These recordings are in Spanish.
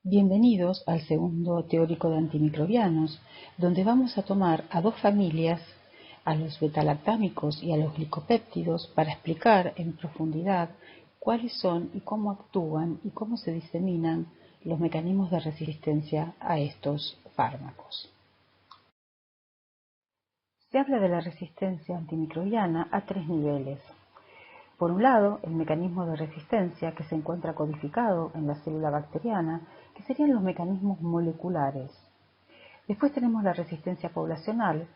Bienvenidos al segundo teórico de antimicrobianos, donde vamos a tomar a dos familias, a los betalactámicos y a los glicopéptidos, para explicar en profundidad cuáles son y cómo actúan y cómo se diseminan los mecanismos de resistencia a estos fármacos. Se habla de la resistencia antimicrobiana a tres niveles. Por un lado, el mecanismo de resistencia que se encuentra codificado en la célula bacteriana, que serían los mecanismos moleculares. Después tenemos la resistencia poblacional,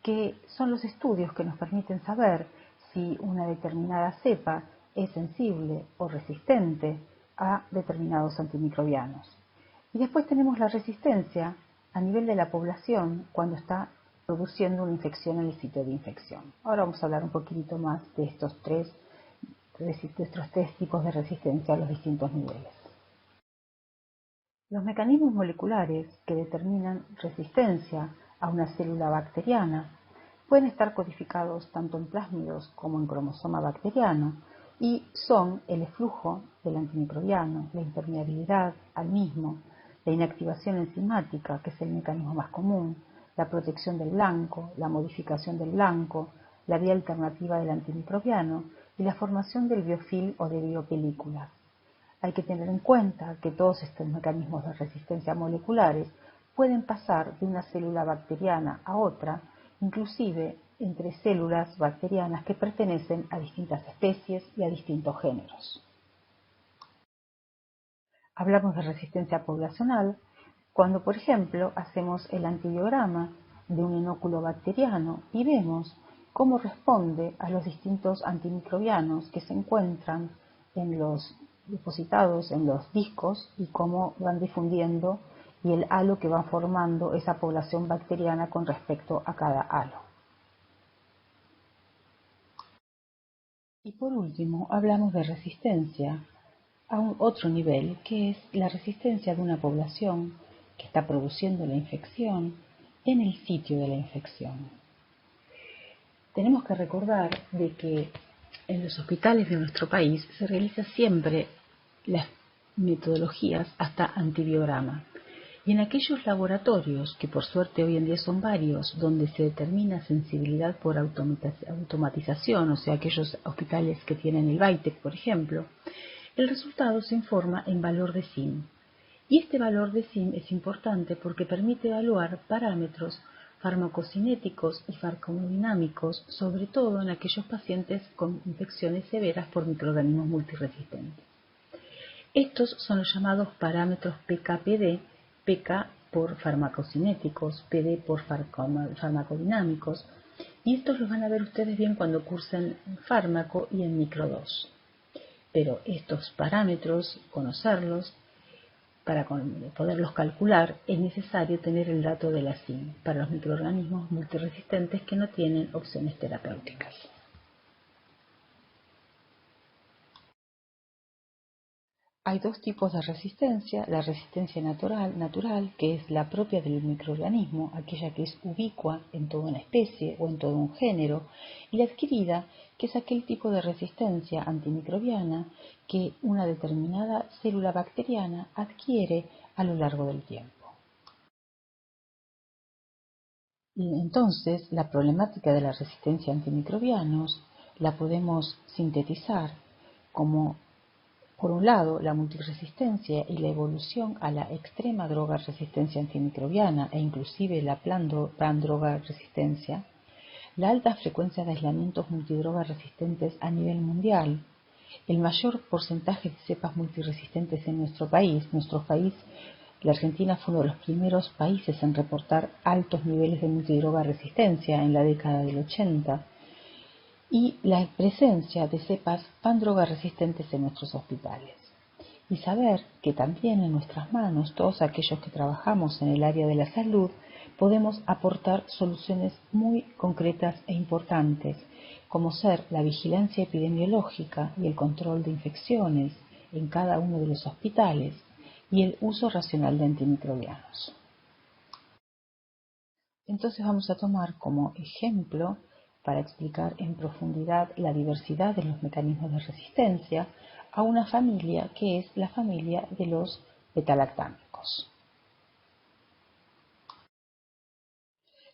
que son los estudios que nos permiten saber si una determinada cepa es sensible o resistente a determinados antimicrobianos. Y después tenemos la resistencia a nivel de la población cuando está produciendo una infección en el sitio de infección. Ahora vamos a hablar un poquito más de estos tres tipos de resistencia a los distintos niveles. Los mecanismos moleculares que determinan resistencia a una célula bacteriana pueden estar codificados tanto en plásmidos como en cromosoma bacteriano y son el eflujo del antimicrobiano, la impermeabilidad al mismo, la inactivación enzimática, que es el mecanismo más común, la protección del blanco, la modificación del blanco, la vía alternativa del antimicrobiano y la formación del biofilm o de biopelículas. Hay que tener en cuenta que todos estos mecanismos de resistencia moleculares pueden pasar de una célula bacteriana a otra, inclusive entre células bacterianas que pertenecen a distintas especies y a distintos géneros. Hablamos de resistencia poblacional cuando, por ejemplo, hacemos el antibiograma de un inóculo bacteriano y vemos cómo responde a los distintos antimicrobianos que se encuentran depositados en los discos y cómo van difundiendo y el halo que va formando esa población bacteriana con respecto a cada halo. Y por último, hablamos de resistencia a un otro nivel, que es la resistencia de una población que está produciendo la infección en el sitio de la infección. Tenemos que recordar de que en los hospitales de nuestro país se realiza siempre las metodologías hasta antibiograma. Y en aquellos laboratorios, que por suerte hoy en día son varios, donde se determina sensibilidad por automatización, o sea, aquellos hospitales que tienen el BITEC, por ejemplo, el resultado se informa en valor de SIM. Y este valor de SIM es importante porque permite evaluar parámetros farmacocinéticos y farmacodinámicos, sobre todo en aquellos pacientes con infecciones severas por microorganismos multiresistentes. Estos son los llamados parámetros PK-PD, PK por farmacocinéticos, PD por farmacodinámicos, y estos los van a ver ustedes bien cuando cursen fármaco y en micro2. Pero estos parámetros, conocerlos, para poderlos calcular, es necesario tener el dato de la SIM para los microorganismos multiresistentes que no tienen opciones terapéuticas. Hay dos tipos de resistencia: la resistencia natural, que es la propia del microorganismo, aquella que es ubicua en toda una especie o en todo un género, y la adquirida, que es aquel tipo de resistencia antimicrobiana que una determinada célula bacteriana adquiere a lo largo del tiempo. Y entonces, la problemática de la resistencia a antimicrobianos la podemos sintetizar como, por un lado, la multiresistencia y la evolución a la extrema droga resistencia antimicrobiana e inclusive la pan-droga resistencia, la alta frecuencia de aislamientos multidrogas resistentes a nivel mundial, el mayor porcentaje de cepas multiresistentes en nuestro país. La Argentina fue uno de los primeros países en reportar altos niveles de multidroga resistencia en la década del 80, y la presencia de cepas pan-droga resistentes en nuestros hospitales. Y saber que también en nuestras manos, todos aquellos que trabajamos en el área de la salud, podemos aportar soluciones muy concretas e importantes, como ser la vigilancia epidemiológica y el control de infecciones en cada uno de los hospitales y el uso racional de antimicrobianos. Entonces vamos a tomar como ejemplo, para explicar en profundidad la diversidad de los mecanismos de resistencia, a una familia que es la familia de los betalactámicos.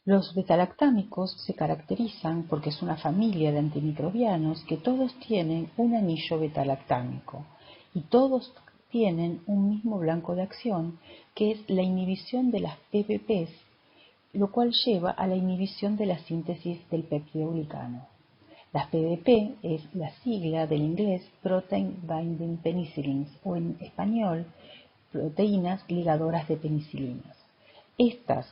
Los betalactámicos se caracterizan porque es una familia de antimicrobianos que todos tienen un anillo betalactámico y todos tienen un mismo blanco de acción, que es la inhibición de las PPPs, lo cual lleva a la inhibición de la síntesis del peptidoglicano. Las PBP es la sigla del inglés Protein Binding Penicillins, o en español, proteínas ligadoras de penicilinas. Estas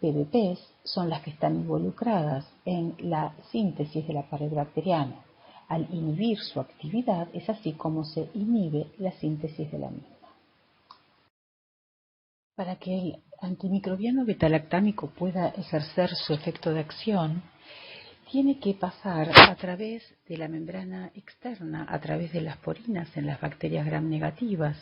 PBPs son las que están involucradas en la síntesis de la pared bacteriana. Al inhibir su actividad, es así como se inhibe la síntesis de la misma. Para que el antimicrobiano betalactámico pueda ejercer su efecto de acción, tiene que pasar a través de la membrana externa, a través de las porinas en las bacterias gram negativas,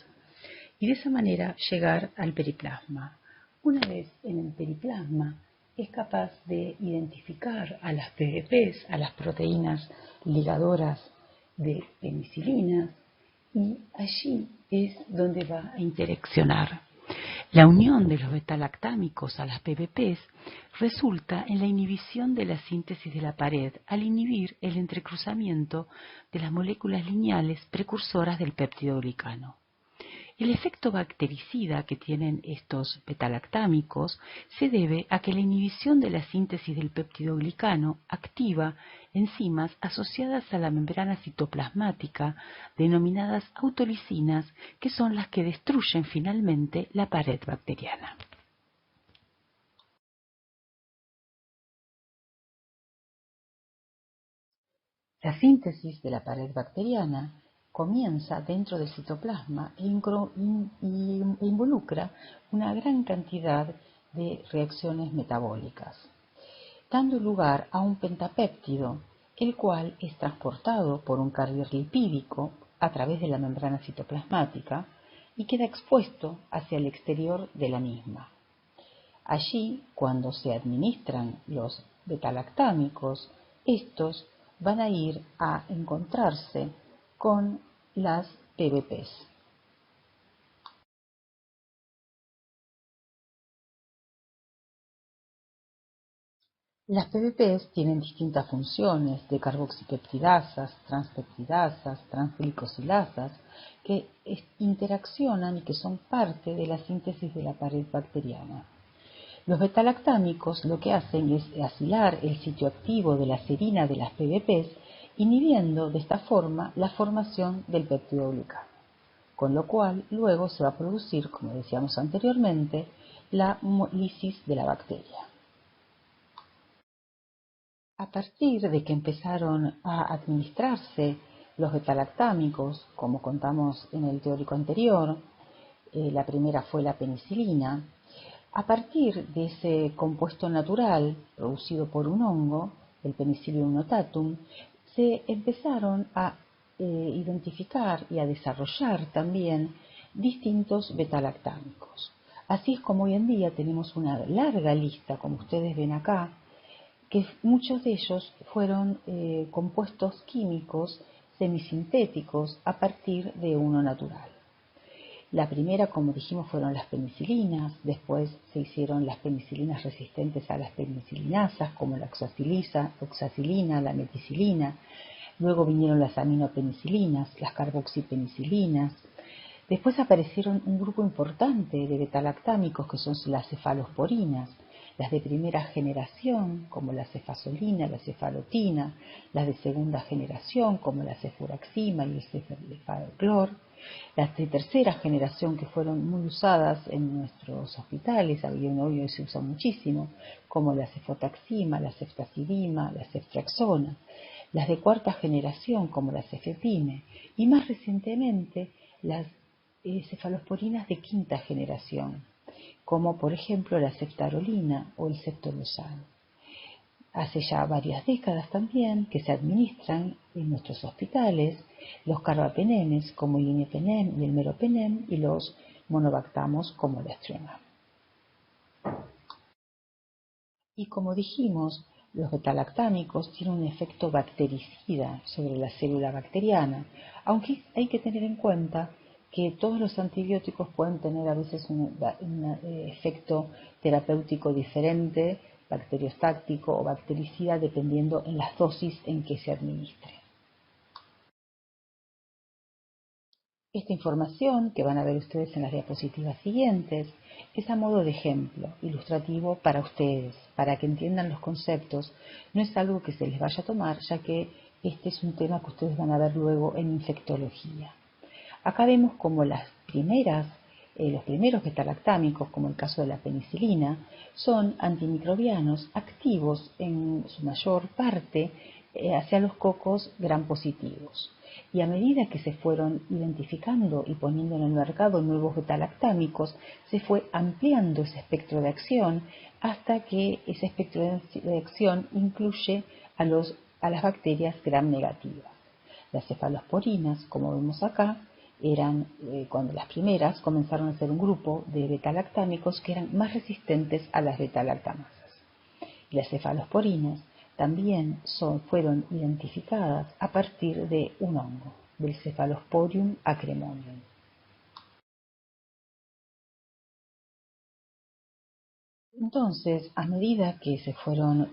y de esa manera llegar al periplasma. Una vez en el periplasma, es capaz de identificar a las PBPs, a las proteínas ligadoras de penicilina, y allí es donde va a interaccionar. La unión de los betalactámicos a las PBPs resulta en la inhibición de la síntesis de la pared al inhibir el entrecruzamiento de las moléculas lineales precursoras del peptidoglicano. El efecto bactericida que tienen estos betalactámicos se debe a que la inhibición de la síntesis del peptidoglicano activa enzimas asociadas a la membrana citoplasmática denominadas autolisinas, que son las que destruyen finalmente la pared bacteriana. La síntesis de la pared bacteriana comienza dentro del citoplasma e involucra una gran cantidad de reacciones metabólicas, dando lugar a un pentapéptido, el cual es transportado por un carrier lipídico a través de la membrana citoplasmática y queda expuesto hacia el exterior de la misma. Allí, cuando se administran los betalactámicos, estos van a ir a encontrarse con las PBPs. Las PBPs tienen distintas funciones de carboxipeptidasas, transpeptidasas, transglicosilasas, que interaccionan y que son parte de la síntesis de la pared bacteriana. Los betalactámicos lo que hacen es aislar el sitio activo de la serina de las PBPs, inhibiendo de esta forma la formación del peptidoglicano, con lo cual luego se va a producir, como decíamos anteriormente, la lisis de la bacteria. A partir de que empezaron a administrarse los betalactámicos, como contamos en el teórico anterior, la primera fue la penicilina. A partir de ese compuesto natural producido por un hongo, el Penicillium notatum, se empezaron a identificar y a desarrollar también distintos betalactámicos. Así es como hoy en día tenemos una larga lista, como ustedes ven acá, que muchos de ellos fueron compuestos químicos semisintéticos a partir de uno natural. La primera, como dijimos, fueron las penicilinas, después se hicieron las penicilinas resistentes a las penicilinasas, como la oxacilina, la meticilina, luego vinieron las aminopenicilinas, las carboxipenicilinas, después aparecieron un grupo importante de betalactámicos que son las cefalosporinas, las de primera generación, como la cefasolina, la cefalotina, las de segunda generación, como la cefuraxima y el cefaloclor, las de tercera generación, que fueron muy usadas en nuestros hospitales, hoy se usa muchísimo, como la cefotaxima, la ceftazidima, la ceftriaxona, las de cuarta generación, como la cefepime, y más recientemente las cefalosporinas de quinta generación, como por ejemplo la ceftarolina o el ceftolozano. Hace ya varias décadas también que se administran en nuestros hospitales los carbapenemes como el imipenem y el meropenem, y los monobactamos como la estrema. Y como dijimos, los betalactámicos tienen un efecto bactericida sobre la célula bacteriana, aunque hay que tener en cuenta que todos los antibióticos pueden tener a veces un efecto terapéutico diferente, bacteriostático o bactericida, dependiendo en las dosis en que se administre. Esta información, que van a ver ustedes en las diapositivas siguientes, es a modo de ejemplo, ilustrativo para ustedes, para que entiendan los conceptos. No es algo que se les vaya a tomar, ya que este es un tema que ustedes van a ver luego en infectología. Acá vemos como los primeros betalactámicos, como el caso de la penicilina, son antimicrobianos activos en su mayor parte hacia los cocos gram positivos. Y a medida que se fueron identificando y poniendo en el mercado nuevos betalactámicos, se fue ampliando ese espectro de acción hasta que ese espectro de acción incluye a las bacterias gram negativas. Las cefalosporinas, como vemos acá, eran cuando las primeras comenzaron a ser un grupo de betalactámicos que eran más resistentes a las betalactamasas. Y las cefalosporinas también fueron identificadas a partir de un hongo, del Cephalosporium acremonium. Entonces, a medida que se fueron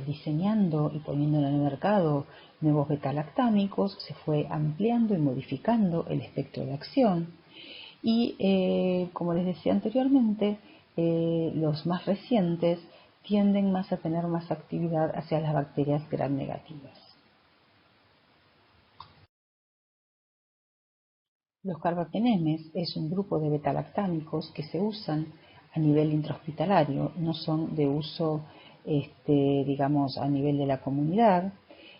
diseñando y poniendo en el mercado nuevos betalactámicos, se fue ampliando y modificando el espectro de acción y, como les decía anteriormente, los más recientes tienden más a tener más actividad hacia las bacterias gram negativas. Los carbapenemes es un grupo de betalactámicos que se usan a nivel intrahospitalario, no son de uso, digamos, a nivel de la comunidad.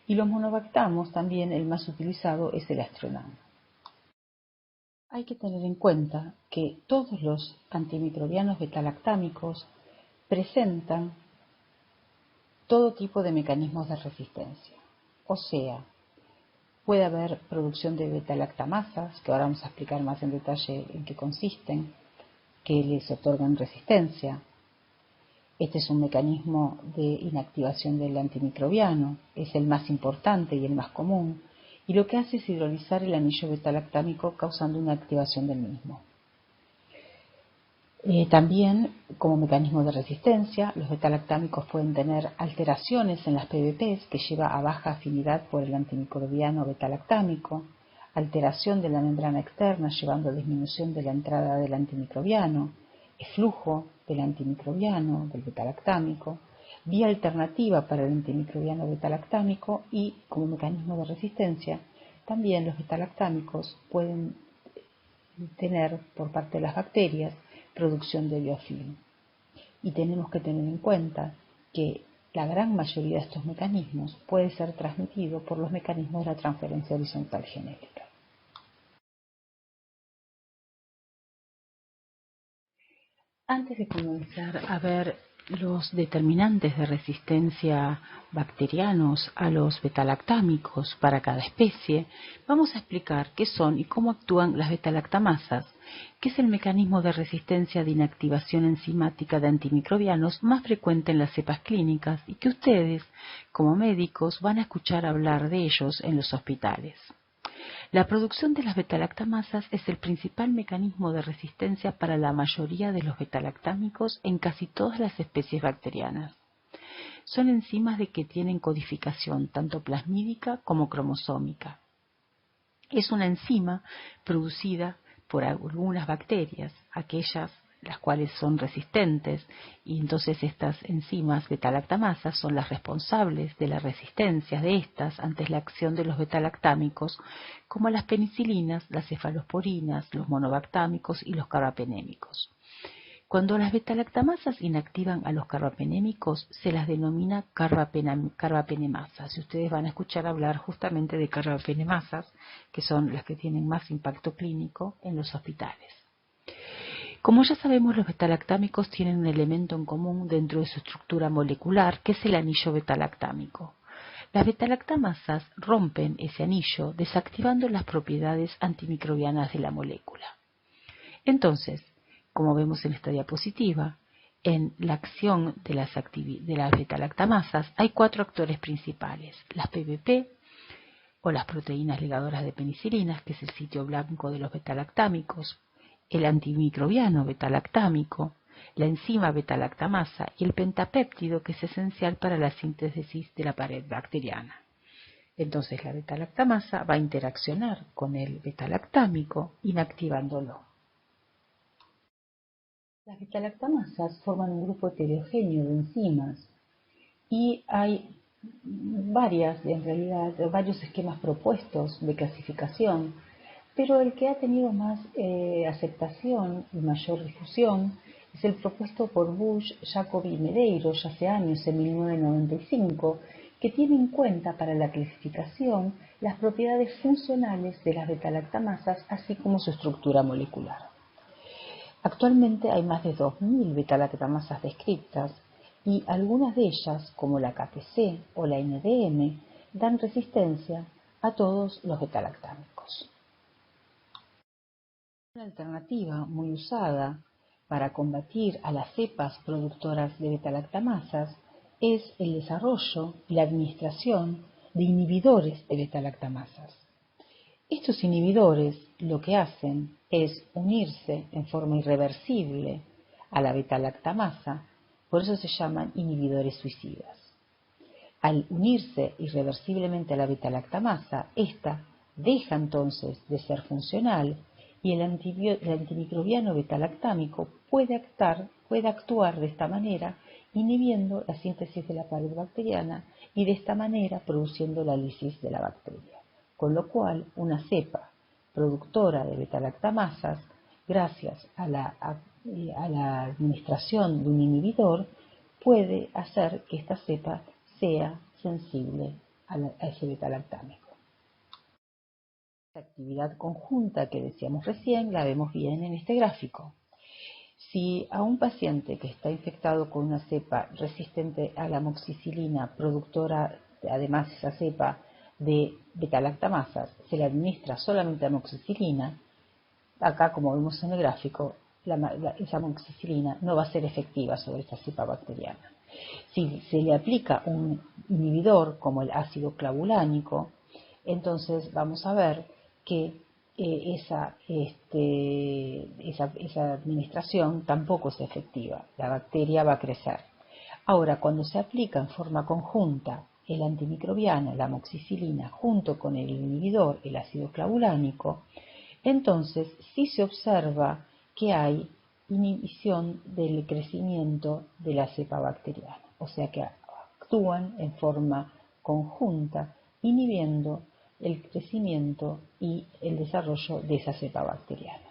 Y los monobactamos también, el más utilizado es el astronam. Hay que tener en cuenta que todos los antimicrobianos betalactámicos presentan todo tipo de mecanismos de resistencia. O sea, puede haber producción de betalactamasas, que ahora vamos a explicar más en detalle en qué consisten, que les otorgan resistencia. Este es un mecanismo de inactivación del antimicrobiano, es el más importante y el más común, y lo que hace es hidrolizar el anillo betalactámico causando una activación del mismo. También, como mecanismo de resistencia, los betalactámicos pueden tener alteraciones en las PBPs que lleva a baja afinidad por el antimicrobiano betalactámico, alteración de la membrana externa llevando a disminución de la entrada del antimicrobiano, eflujo del antimicrobiano, del betalactámico, vía alternativa para el antimicrobiano betalactámico y, como mecanismo de resistencia, también los betalactámicos pueden tener por parte de las bacterias producción de biofilm. Y tenemos que tener en cuenta que la gran mayoría de estos mecanismos puede ser transmitido por los mecanismos de la transferencia horizontal genética. Antes de comenzar a ver los determinantes de resistencia bacterianos a los betalactámicos para cada especie, vamos a explicar qué son y cómo actúan las betalactamasas, que es el mecanismo de resistencia de inactivación enzimática de antimicrobianos más frecuente en las cepas clínicas y que ustedes, como médicos, van a escuchar hablar de ellos en los hospitales. La producción de las betalactamasas es el principal mecanismo de resistencia para la mayoría de los betalactámicos en casi todas las especies bacterianas. Son enzimas que tienen codificación tanto plasmídica como cromosómica. Es una enzima producida por algunas bacterias, aquellas las cuales son resistentes, y entonces estas enzimas betalactamasas son las responsables de la resistencia de estas ante la acción de los betalactámicos, como las penicilinas, las cefalosporinas, los monobactámicos y los carbapenémicos. Cuando las betalactamasas inactivan a los carbapenémicos, se las denomina carbapenemasas. Y ustedes van a escuchar hablar justamente de carbapenemasas, que son las que tienen más impacto clínico en los hospitales. Como ya sabemos, los betalactámicos tienen un elemento en común dentro de su estructura molecular, que es el anillo betalactámico. Las betalactamasas rompen ese anillo, desactivando las propiedades antimicrobianas de la molécula. Entonces, como vemos en esta diapositiva, en la acción de las betalactamasas hay 4 actores principales: las PBP, o las proteínas ligadoras de penicilinas, que es el sitio blanco de los betalactámicos, el antimicrobiano betalactámico, la enzima betalactamasa y el pentapéptido, que es esencial para la síntesis de la pared bacteriana. Entonces la betalactamasa va a interaccionar con el betalactámico, inactivándolo. Las betalactamasas forman un grupo heterogéneo de enzimas y hay varios esquemas propuestos de clasificación, pero el que ha tenido más aceptación y mayor difusión es el propuesto por Bush, Jacobi y Medeiros ya hace años, en 1995, que tiene en cuenta para la clasificación las propiedades funcionales de las betalactamasas, así como su estructura molecular. Actualmente hay más de 2.000 betalactamasas descritas y algunas de ellas, como la KPC o la NDM, dan resistencia a todos los betalactámicos. Una alternativa muy usada para combatir a las cepas productoras de betalactamasas es el desarrollo y la administración de inhibidores de betalactamasas. Estos inhibidores lo que hacen es unirse en forma irreversible a la betalactamasa, por eso se llaman inhibidores suicidas. Al unirse irreversiblemente a la betalactamasa, ésta deja entonces de ser funcional y el antimicrobiano betalactámico puede actuar de esta manera, inhibiendo la síntesis de la pared bacteriana y de esta manera produciendo la lisis de la bacteria. Con lo cual, una cepa productora de betalactamasas, gracias a la administración de un inhibidor, puede hacer que esta cepa sea sensible a ese betalactámico. La actividad conjunta que decíamos recién la vemos bien en este gráfico. Si a un paciente que está infectado con una cepa resistente a la amoxicilina, productora, además esa cepa de betalactamasas, se le administra solamente amoxicilina, acá como vemos en el gráfico, esa amoxicilina no va a ser efectiva sobre esta cepa bacteriana. Si se le aplica un inhibidor como el ácido clavulánico, entonces vamos a ver que esa administración tampoco es efectiva. La bacteria va a crecer. Ahora, cuando se aplica en forma conjunta el antimicrobiano, la amoxicilina, junto con el inhibidor, el ácido clavulánico, entonces sí se observa que hay inhibición del crecimiento de la cepa bacteriana, o sea que actúan en forma conjunta, inhibiendo el crecimiento y el desarrollo de esa cepa bacteriana.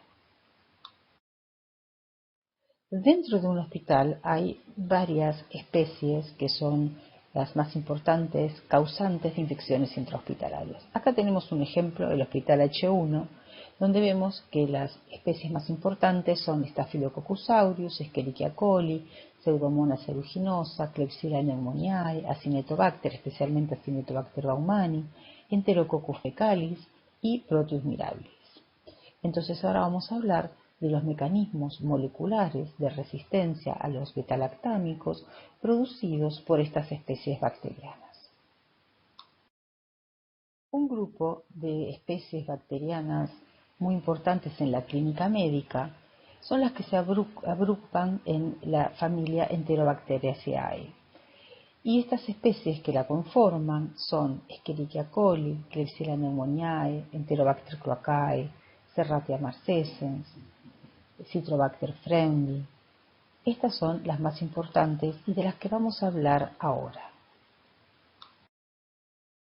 Dentro de un hospital hay varias especies que son las más importantes causantes de infecciones intrahospitalarias. Acá tenemos un ejemplo del Hospital H1, donde vemos que las especies más importantes son Staphylococcus aureus, Escherichia coli, Pseudomonas aeruginosa, Klebsiella pneumoniae, Acinetobacter, especialmente Acinetobacter baumannii, Enterococcus fecalis y Proteus mirabilis. Entonces ahora vamos a hablar de los mecanismos moleculares de resistencia a los betalactámicos producidos por estas especies bacterianas. Un grupo de especies bacterianas muy importantes en la clínica médica son las que se agrupan en la familia Enterobacteriaceae. Y estas especies que la conforman son Escherichia coli, Klebsiella pneumoniae, Enterobacter cloacae, Serratia marcescens, Citrobacter freundii. Estas son las más importantes y de las que vamos a hablar ahora.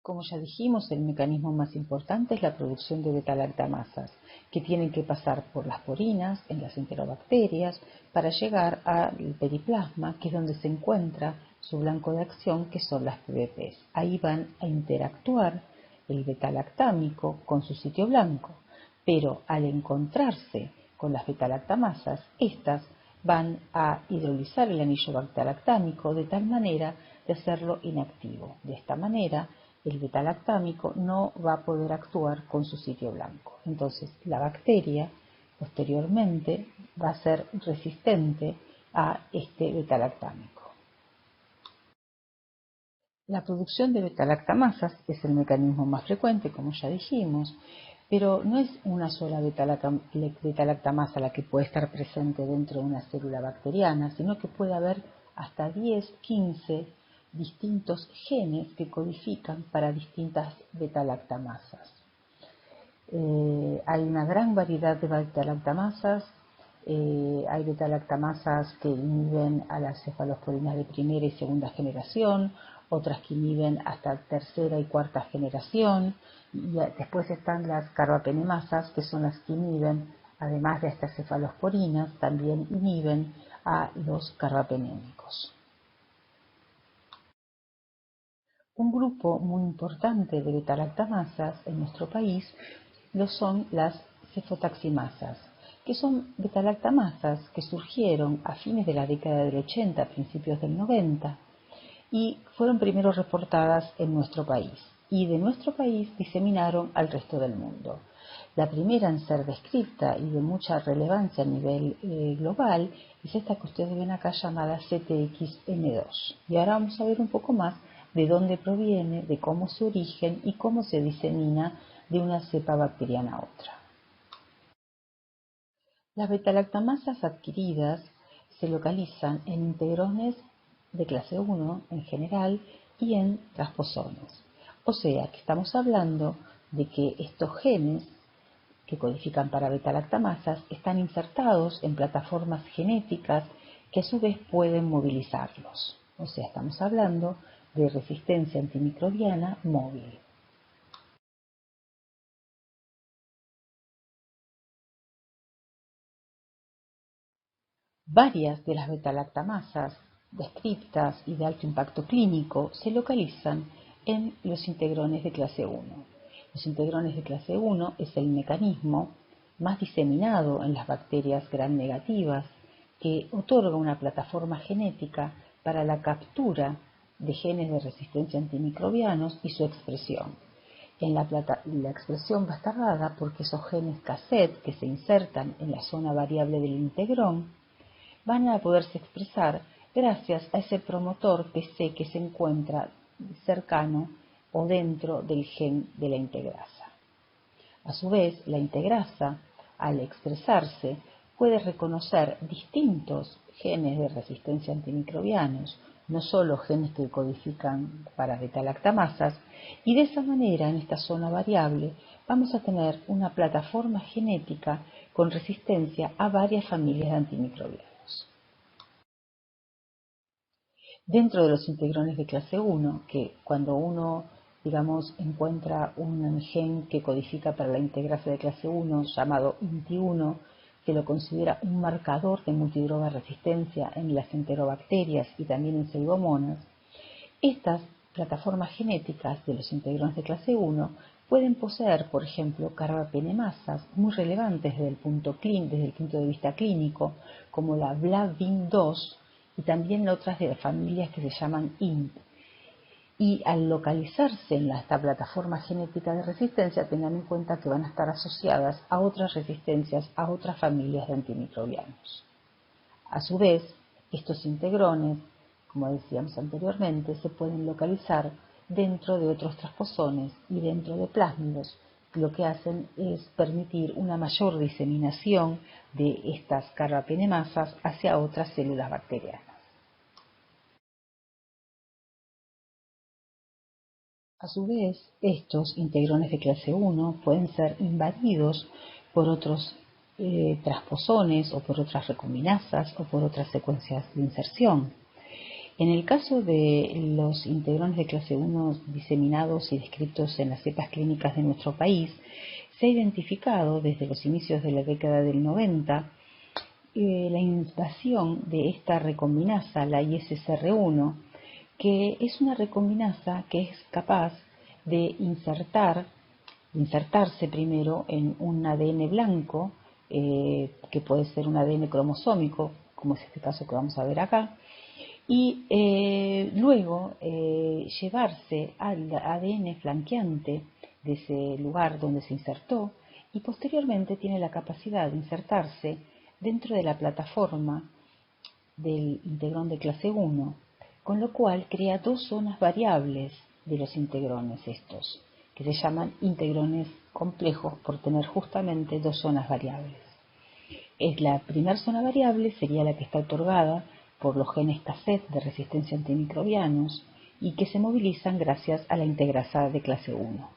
Como ya dijimos, el mecanismo más importante es la producción de betalactamasas, que tienen que pasar por las porinas en las enterobacterias para llegar al periplasma, que es donde se encuentra su blanco de acción, que son las PBPs. Ahí van a interactuar el betalactámico con su sitio blanco, pero al encontrarse con las betalactamasas, estas van a hidrolizar el anillo betalactámico de tal manera de hacerlo inactivo. De esta manera, el betalactámico no va a poder actuar con su sitio blanco. Entonces, la bacteria posteriormente va a ser resistente a este betalactámico. La producción de beta-lactamasas es el mecanismo más frecuente, como ya dijimos, pero no es una sola beta-lactamasa la que puede estar presente dentro de una célula bacteriana, sino que puede haber hasta 10, 15 distintos genes que codifican para distintas beta-lactamasas. Hay una gran variedad de beta-lactamasas. Hay beta-lactamasas que inhiben a las cefalosporinas de primera y segunda generación, otras que inhiben hasta tercera y cuarta generación, y después están las carbapenemasas, que son las que inhiben, además de estas cefalosporinas, también inhiben a los carbapenémicos. Un grupo muy importante de beta-lactamasas en nuestro país lo son las cefotaximasas, que son beta-lactamasas que surgieron a fines de la década del 80, principios del 90, y fueron primero reportadas en nuestro país, y de nuestro país diseminaron al resto del mundo. La primera en ser descrita y de mucha relevancia a nivel global es esta que ustedes ven acá llamada CTX-N2. Y ahora vamos a ver un poco más de dónde proviene, de cómo es su origen y cómo se disemina de una cepa bacteriana a otra. Las betalactamasas adquiridas se localizan en integrones de clase 1 en general y en transposones. O sea que estamos hablando de que estos genes que codifican para betalactamasas están insertados en plataformas genéticas que a su vez pueden movilizarlos. O sea, estamos hablando de resistencia antimicrobiana móvil. Varias de las betalactamasas descritas y de alto impacto clínico se localizan en los integrones de clase 1. Los integrones de clase 1 es el mecanismo más diseminado en las bacterias gram negativas que otorga una plataforma genética para la captura de genes de resistencia antimicrobianos y su expresión. La expresión va a estar dada porque esos genes cassette que se insertan en la zona variable del integrón van a poderse expresar gracias a ese promotor PC que se encuentra cercano o dentro del gen de la integrasa. A su vez, la integrasa, al expresarse, puede reconocer distintos genes de resistencia antimicrobianos, no solo genes que codifican para betalactamasas, y de esa manera, en esta zona variable, vamos a tener una plataforma genética con resistencia a varias familias de antimicrobianos. Dentro de los integrones de clase 1, que cuando uno, digamos, encuentra un gen que codifica para la integrasa de clase 1 llamado INT1, se lo considera un marcador de multidroga resistencia en las enterobacterias y también en pseudomonas. Estas plataformas genéticas de los integrones de clase 1 pueden poseer, por ejemplo, carbapenemasas muy relevantes desde el punto de vista clínico, como la BLAVIN2 y también otras de las familias que se llaman INT. Y al localizarse en esta plataforma genética de resistencia, tengan en cuenta que van a estar asociadas a otras resistencias, a otras familias de antimicrobianos. A su vez, estos integrones, como decíamos anteriormente, se pueden localizar dentro de otros transposones y dentro de plásmidos. Lo que hacen es permitir una mayor diseminación de estas carbapenemasas hacia otras células bacterianas. A su vez, estos integrones de clase 1 pueden ser invadidos por otros transposones o por otras recombinasas o por otras secuencias de inserción. En el caso de los integrones de clase 1 diseminados y descritos en las cepas clínicas de nuestro país, se ha identificado desde los inicios de la década del 90 la invasión de esta recombinasa, la ISSR1, que es una recombinasa que es capaz de insertarse primero en un ADN blanco, que puede ser un ADN cromosómico, como es este caso que vamos a ver acá, y luego llevarse al ADN flanqueante de ese lugar donde se insertó y posteriormente tiene la capacidad de insertarse dentro de la plataforma del integrón de clase 1 con lo cual crea dos zonas variables de los integrones estos, que se llaman integrones complejos por tener justamente dos zonas variables. La primera zona variable sería la que está otorgada por los genes cassette de resistencia a antimicrobianos y que se movilizan gracias a la integrasa de clase 1.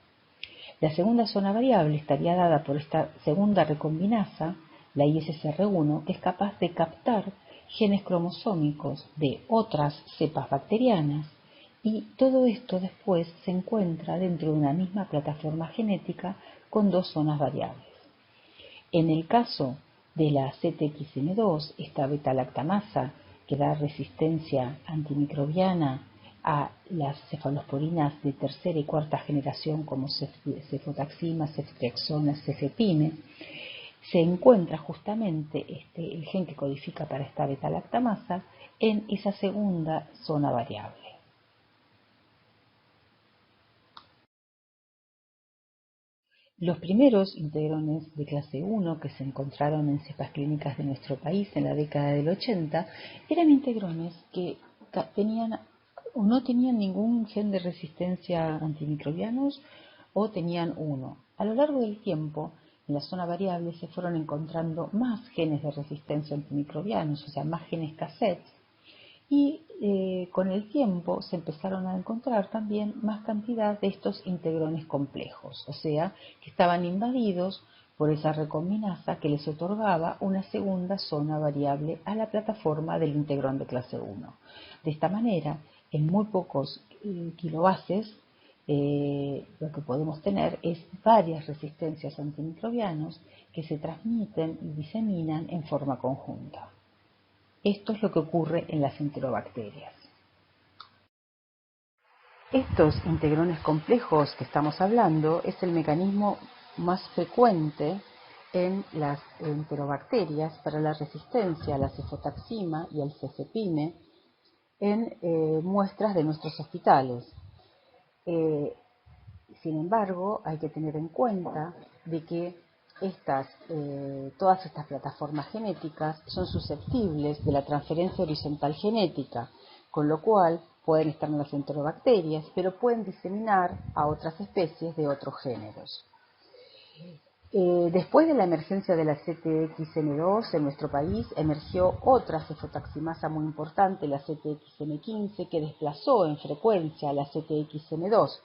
La segunda zona variable estaría dada por esta segunda recombinasa, la ISSR1, que es capaz de captar genes cromosómicos de otras cepas bacterianas, y todo esto después se encuentra dentro de una misma plataforma genética con dos zonas variables. En el caso de la CTXN2, esta beta-lactamasa que da resistencia antimicrobiana a las cefalosporinas de tercera y cuarta generación como cefotaxima, ceftriaxona, cefepime, se encuentra justamente el gen que codifica para esta beta-lactamasa en esa segunda zona variable. Los primeros integrones de clase 1 que se encontraron en cepas clínicas de nuestro país en la década del 80 eran integrones que no tenían ningún gen de resistencia a antimicrobianos o tenían uno. A lo largo del tiempo, en la zona variable se fueron encontrando más genes de resistencia a antimicrobianos, o sea, más genes cassettes, y con el tiempo se empezaron a encontrar también más cantidad de estos integrones complejos, o sea, que estaban invadidos por esa recombinasa que les otorgaba una segunda zona variable a la plataforma del integrón de clase 1. De esta manera, en muy pocos kilobases, lo que podemos tener es varias resistencias a antimicrobianos que se transmiten y diseminan en forma conjunta. Esto es lo que ocurre en las enterobacterias. Estos integrones complejos que estamos hablando es el mecanismo más frecuente en las enterobacterias para la resistencia a la cefotaxima y al cefepime en muestras de nuestros hospitales. Sin embargo, hay que tener en cuenta de que todas estas plataformas genéticas son susceptibles de la transferencia horizontal genética, con lo cual pueden estar en las enterobacterias, pero pueden diseminar a otras especies de otros géneros. Después de la emergencia de la CTXN2 en nuestro país, emergió otra cefotaximasa muy importante, la CTXN15, que desplazó en frecuencia a la CTXN2.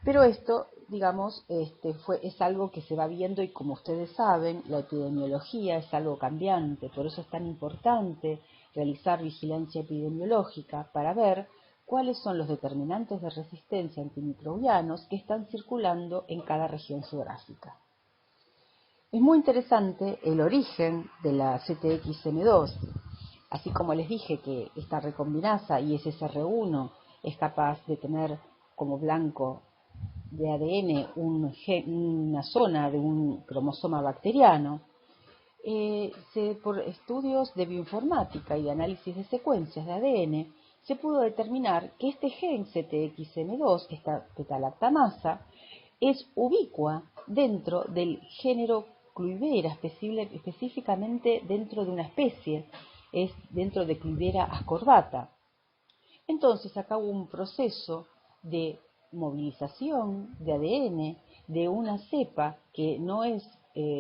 Pero esto, digamos, es algo que se va viendo y como ustedes saben, la epidemiología es algo cambiante, por eso es tan importante realizar vigilancia epidemiológica para ver cuáles son los determinantes de resistencia a antimicrobianos que están circulando en cada región geográfica. Es muy interesante el origen de la CTXN2, así como les dije que esta recombinasa ISSR1 es capaz de tener como blanco de ADN una zona de un cromosoma bacteriano. Por estudios de bioinformática y de análisis de secuencias de ADN, se pudo determinar que este gen CTXN2, esta beta-lactamasa, es ubicua dentro del género Cluivera, específicamente dentro de una especie, es dentro de Cluivera ascordata. Entonces acá hubo un proceso de movilización de ADN de una cepa que no es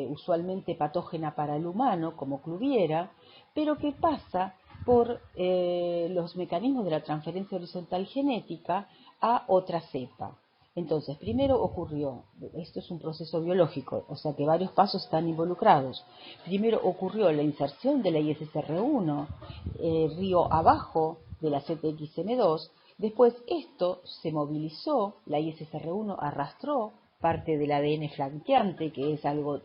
usualmente patógena para el humano como Cluviera, pero que pasa por los mecanismos de la transferencia horizontal genética a otra cepa. Entonces, primero ocurrió, esto es un proceso biológico, o sea que varios pasos están involucrados. Primero ocurrió la inserción de la ISSR1 río abajo de la CTXN2, después esto se movilizó, la ISSR1 arrastró parte del ADN flanqueante, que es algo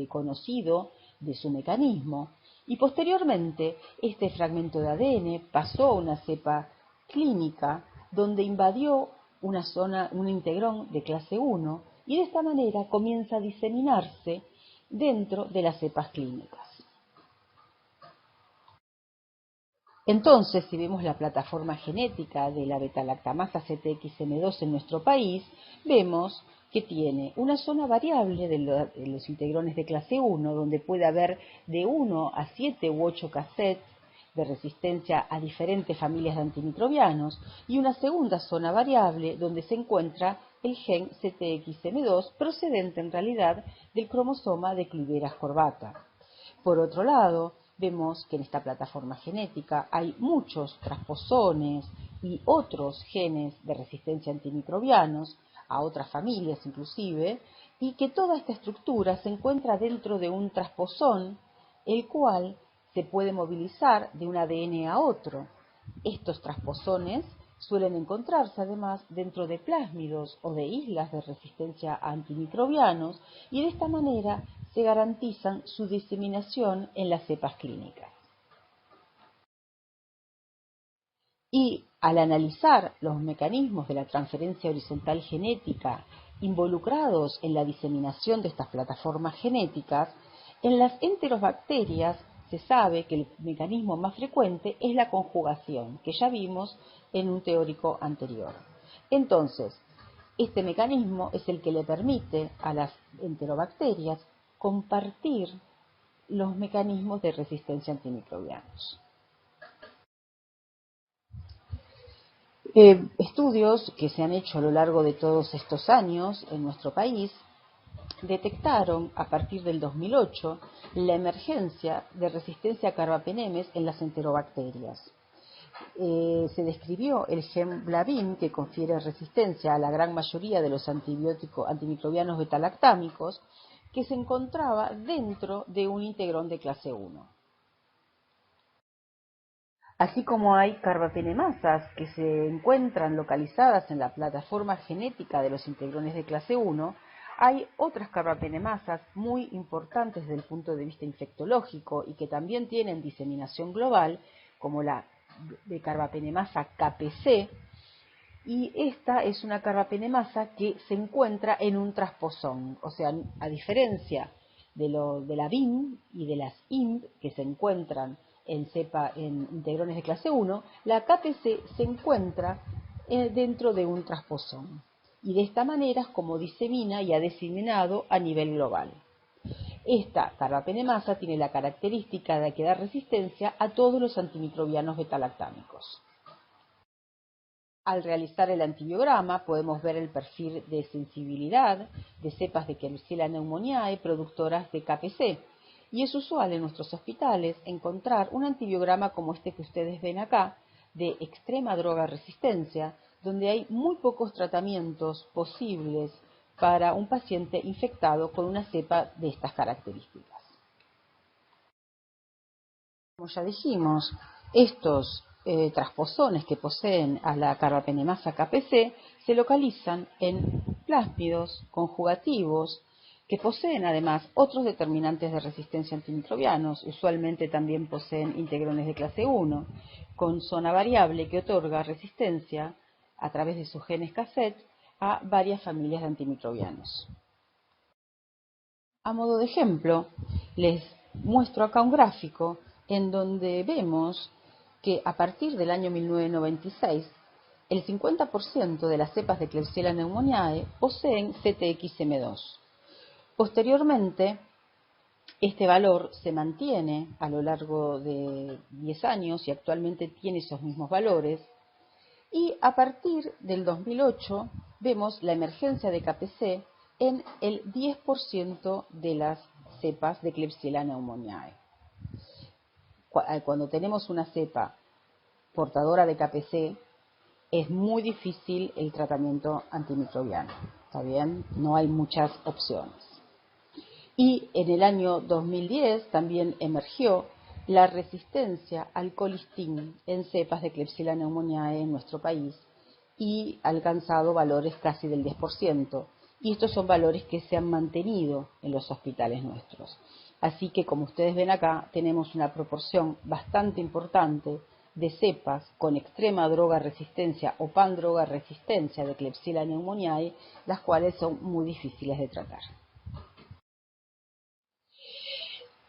conocido de su mecanismo, y posteriormente este fragmento de ADN pasó a una cepa clínica donde invadió una zona, un integrón de clase 1, y de esta manera comienza a diseminarse dentro de las cepas clínicas. Entonces, si vemos la plataforma genética de la beta-lactamasa CTXN2 en nuestro país, vemos que tiene una zona variable de los integrones de clase 1, donde puede haber de 1 a 7 u 8 cassettes de resistencia a diferentes familias de antimicrobianos, y una segunda zona variable donde se encuentra el gen CTXM2, procedente en realidad del cromosoma de Cliveras corbaca. Por otro lado, vemos que en esta plataforma genética hay muchos transposones y otros genes de resistencia a antimicrobianos, a otras familias inclusive, y que toda esta estructura se encuentra dentro de un transposón, el cual se puede movilizar de un ADN a otro. Estos transposones suelen encontrarse además dentro de plásmidos o de islas de resistencia a antimicrobianos, y de esta manera se garantizan su diseminación en las cepas clínicas. Y al analizar los mecanismos de la transferencia horizontal genética involucrados en la diseminación de estas plataformas genéticas, en las enterobacterias se sabe que el mecanismo más frecuente es la conjugación, que ya vimos en un teórico anterior. Entonces, este mecanismo es el que le permite a las enterobacterias compartir los mecanismos de resistencia a antimicrobianos. Estudios que se han hecho a lo largo de todos estos años en nuestro país detectaron a partir del 2008 la emergencia de resistencia a carbapenemes en las enterobacterias. Se describió el gen BLAVIN, que confiere resistencia a la gran mayoría de los antimicrobianos betalactámicos, que se encontraba dentro de un integrón de clase 1. Así como hay carbapenemasas que se encuentran localizadas en la plataforma genética de los integrones de clase 1, hay otras carbapenemasas muy importantes desde el punto de vista infectológico y que también tienen diseminación global, como la de carbapenemasa KPC, y esta es una carbapenemasa que se encuentra en un transposón, o sea, a diferencia de la BIM y de las IMP que se encuentran en integrones de clase 1, la KPC se encuentra dentro de un transposón, y de esta manera es como disemina y ha diseminado a nivel global. Esta carbapenemasa tiene la característica de que da resistencia a todos los antimicrobianos betalactámicos. Al realizar el antibiograma podemos ver el perfil de sensibilidad de cepas de Klebsiella pneumoniae productoras de KPC, y es usual en nuestros hospitales encontrar un antibiograma como este que ustedes ven acá, de extrema droga resistencia, donde hay muy pocos tratamientos posibles para un paciente infectado con una cepa de estas características. Como ya dijimos, estos transposones que poseen a la carbapenemasa KPC se localizan en plásmidos conjugativos que poseen además otros determinantes de resistencia a antimicrobianos. Usualmente también poseen integrones de clase 1, con zona variable que otorga resistencia a través de sus genes cassette a varias familias de antimicrobianos. A modo de ejemplo, les muestro acá un gráfico en donde vemos que a partir del año 1996, el 50% de las cepas de Klebsiella pneumoniae poseen CTXM2. Posteriormente, este valor se mantiene a lo largo de 10 años y actualmente tiene esos mismos valores. Y a partir del 2008 vemos la emergencia de KPC en el 10% de las cepas de Klebsiella pneumoniae. Cuando tenemos una cepa portadora de KPC, es muy difícil el tratamiento antimicrobiano. ¿Está bien? No hay muchas opciones. Y en el año 2010 también emergió la resistencia al colistin en cepas de Klebsiella pneumoniae en nuestro país y ha alcanzado valores casi del 10%. Y estos son valores que se han mantenido en los hospitales nuestros. Así que, como ustedes ven acá, tenemos una proporción bastante importante de cepas con extrema droga resistencia o pan-droga resistencia de Klebsiella pneumoniae, las cuales son muy difíciles de tratar.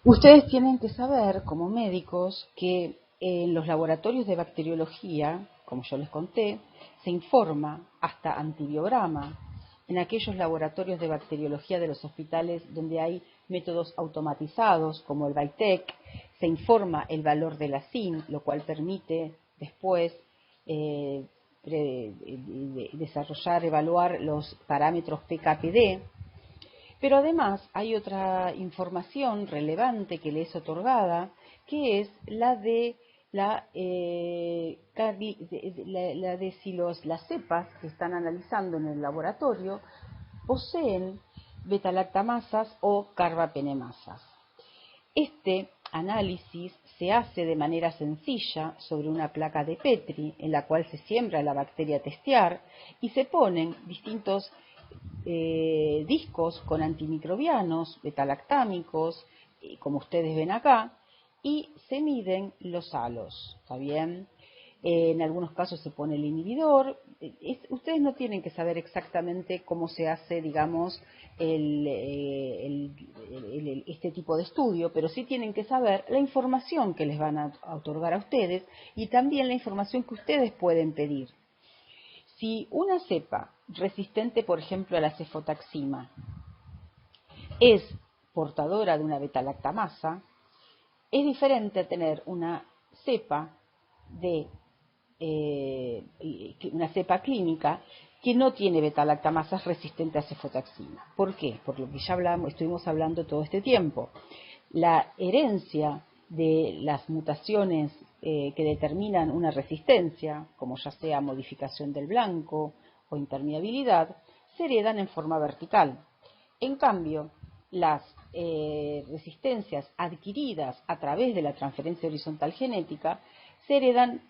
Ustedes tienen que saber, como médicos, que en los laboratorios de bacteriología, como yo les conté, se informa hasta antibiograma. En aquellos laboratorios de bacteriología de los hospitales donde hay métodos automatizados, como el BITEC, se informa el valor de la SIN, lo cual permite después desarrollar, evaluar los parámetros PKPD. Pero además hay otra información relevante que le es otorgada, que es la de si las cepas que están analizando en el laboratorio poseen beta-lactamasas o carbapenemasas. Este análisis se hace de manera sencilla sobre una placa de Petri en la cual se siembra la bacteria a testear y se ponen distintos discos con antimicrobianos, betalactámicos, como ustedes ven acá, y se miden los halos, ¿está bien? En algunos casos se pone el inhibidor. Ustedes no tienen que saber exactamente cómo se hace, digamos, este tipo de estudio, pero sí tienen que saber la información que les van a otorgar a ustedes y también la información que ustedes pueden pedir. Si una cepa resistente, por ejemplo, a la cefotaxima, es portadora de una beta-lactamasa, es diferente a tener una cepa una cepa clínica que no tiene beta-lactamasas resistente a cefotaxima. ¿Por qué? Por lo que ya estuvimos hablando todo este tiempo. La herencia de las mutaciones que determinan una resistencia, como ya sea modificación del blanco o impermeabilidad, se heredan en forma vertical. En cambio, las resistencias adquiridas a través de la transferencia horizontal genética se heredan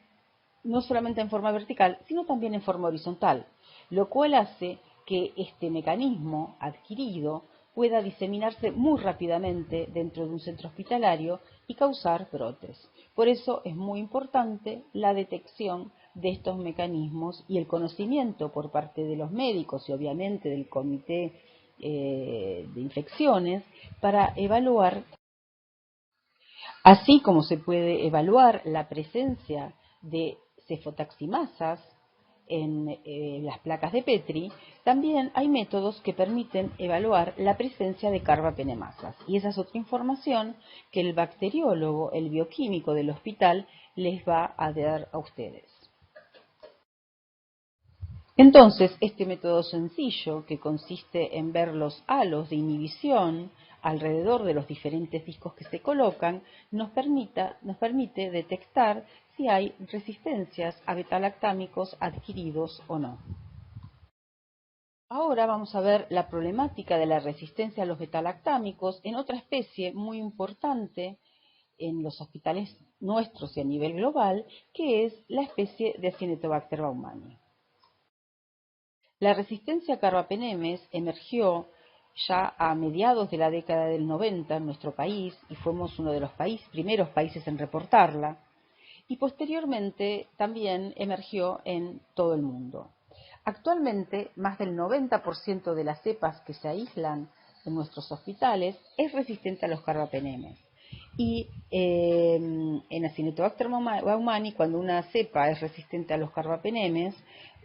no solamente en forma vertical, sino también en forma horizontal, lo cual hace que este mecanismo adquirido pueda diseminarse muy rápidamente dentro de un centro hospitalario y causar brotes. Por eso es muy importante la detección de estos mecanismos y el conocimiento por parte de los médicos y obviamente del comité de infecciones para evaluar, así como se puede evaluar la presencia de cefotaximasas en las placas de Petri, también hay métodos que permiten evaluar la presencia de carbapenemasas. Y esa es otra información que el bacteriólogo, el bioquímico del hospital, les va a dar a ustedes. Entonces, este método sencillo, que consiste en ver los halos de inhibición alrededor de los diferentes discos que se colocan, nos permite detectar si hay resistencias a betalactámicos adquiridos o no. Ahora vamos a ver la problemática de la resistencia a los betalactámicos en otra especie muy importante en los hospitales nuestros y a nivel global, que es la especie de Acinetobacter baumannii. La resistencia a carbapenemes emergió ya a mediados de la década del 90 en nuestro país y fuimos uno de los primeros países en reportarla, y posteriormente también emergió en todo el mundo. Actualmente, más del 90% de las cepas que se aíslan en nuestros hospitales es resistente a los carbapenemes. Y en Acinetobacter baumannii, cuando una cepa es resistente a los carbapenemes,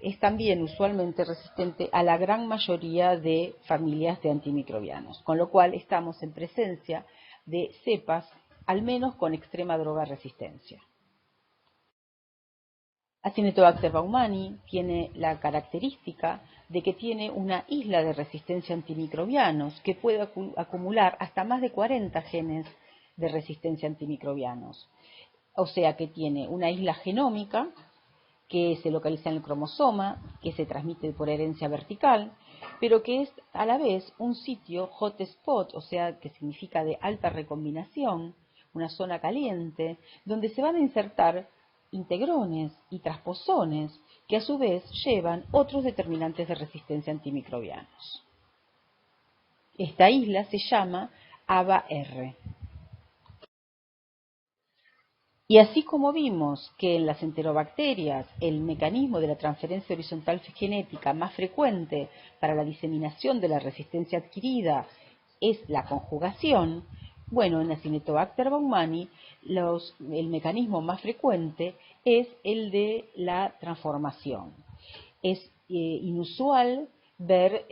es también usualmente resistente a la gran mayoría de familias de antimicrobianos, con lo cual estamos en presencia de cepas, al menos con extrema droga resistencia. Acinetobacter baumannii tiene la característica de que tiene una isla de resistencia a antimicrobianos que puede acumular hasta más de 40 genes de resistencia a antimicrobianos. O sea que tiene una isla genómica que se localiza en el cromosoma, que se transmite por herencia vertical, pero que es a la vez un sitio hotspot, o sea, que significa de alta recombinación, una zona caliente, donde se van a insertar integrones y transposones que a su vez llevan otros determinantes de resistencia a antimicrobianos. Esta isla se llama ABA-R. Y así como vimos que en las enterobacterias el mecanismo de la transferencia horizontal genética más frecuente para la diseminación de la resistencia adquirida es la conjugación, bueno, en Acinetobacter baumannii el mecanismo más frecuente es el de la transformación. Es inusual ver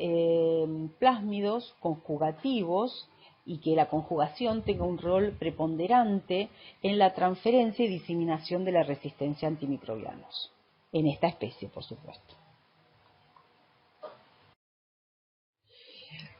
plásmidos conjugativos y que la conjugación tenga un rol preponderante en la transferencia y diseminación de la resistencia a antimicrobianos, en esta especie, por supuesto.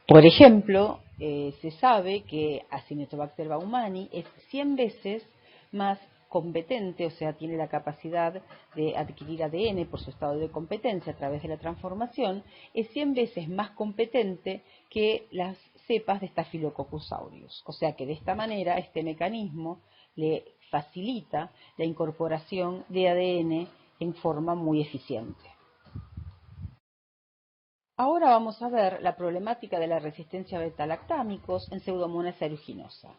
Por ejemplo, se sabe que Acinetobacter baumani es 100 veces más competente, o sea, tiene la capacidad de adquirir ADN por su estado de competencia a través de la transformación, es 100 veces más competente que las cepas de Staphylococcus aureus. O sea que de esta manera este mecanismo le facilita la incorporación de ADN en forma muy eficiente. Ahora vamos a ver la problemática de la resistencia a beta-lactámicos en Pseudomonas aeruginosa.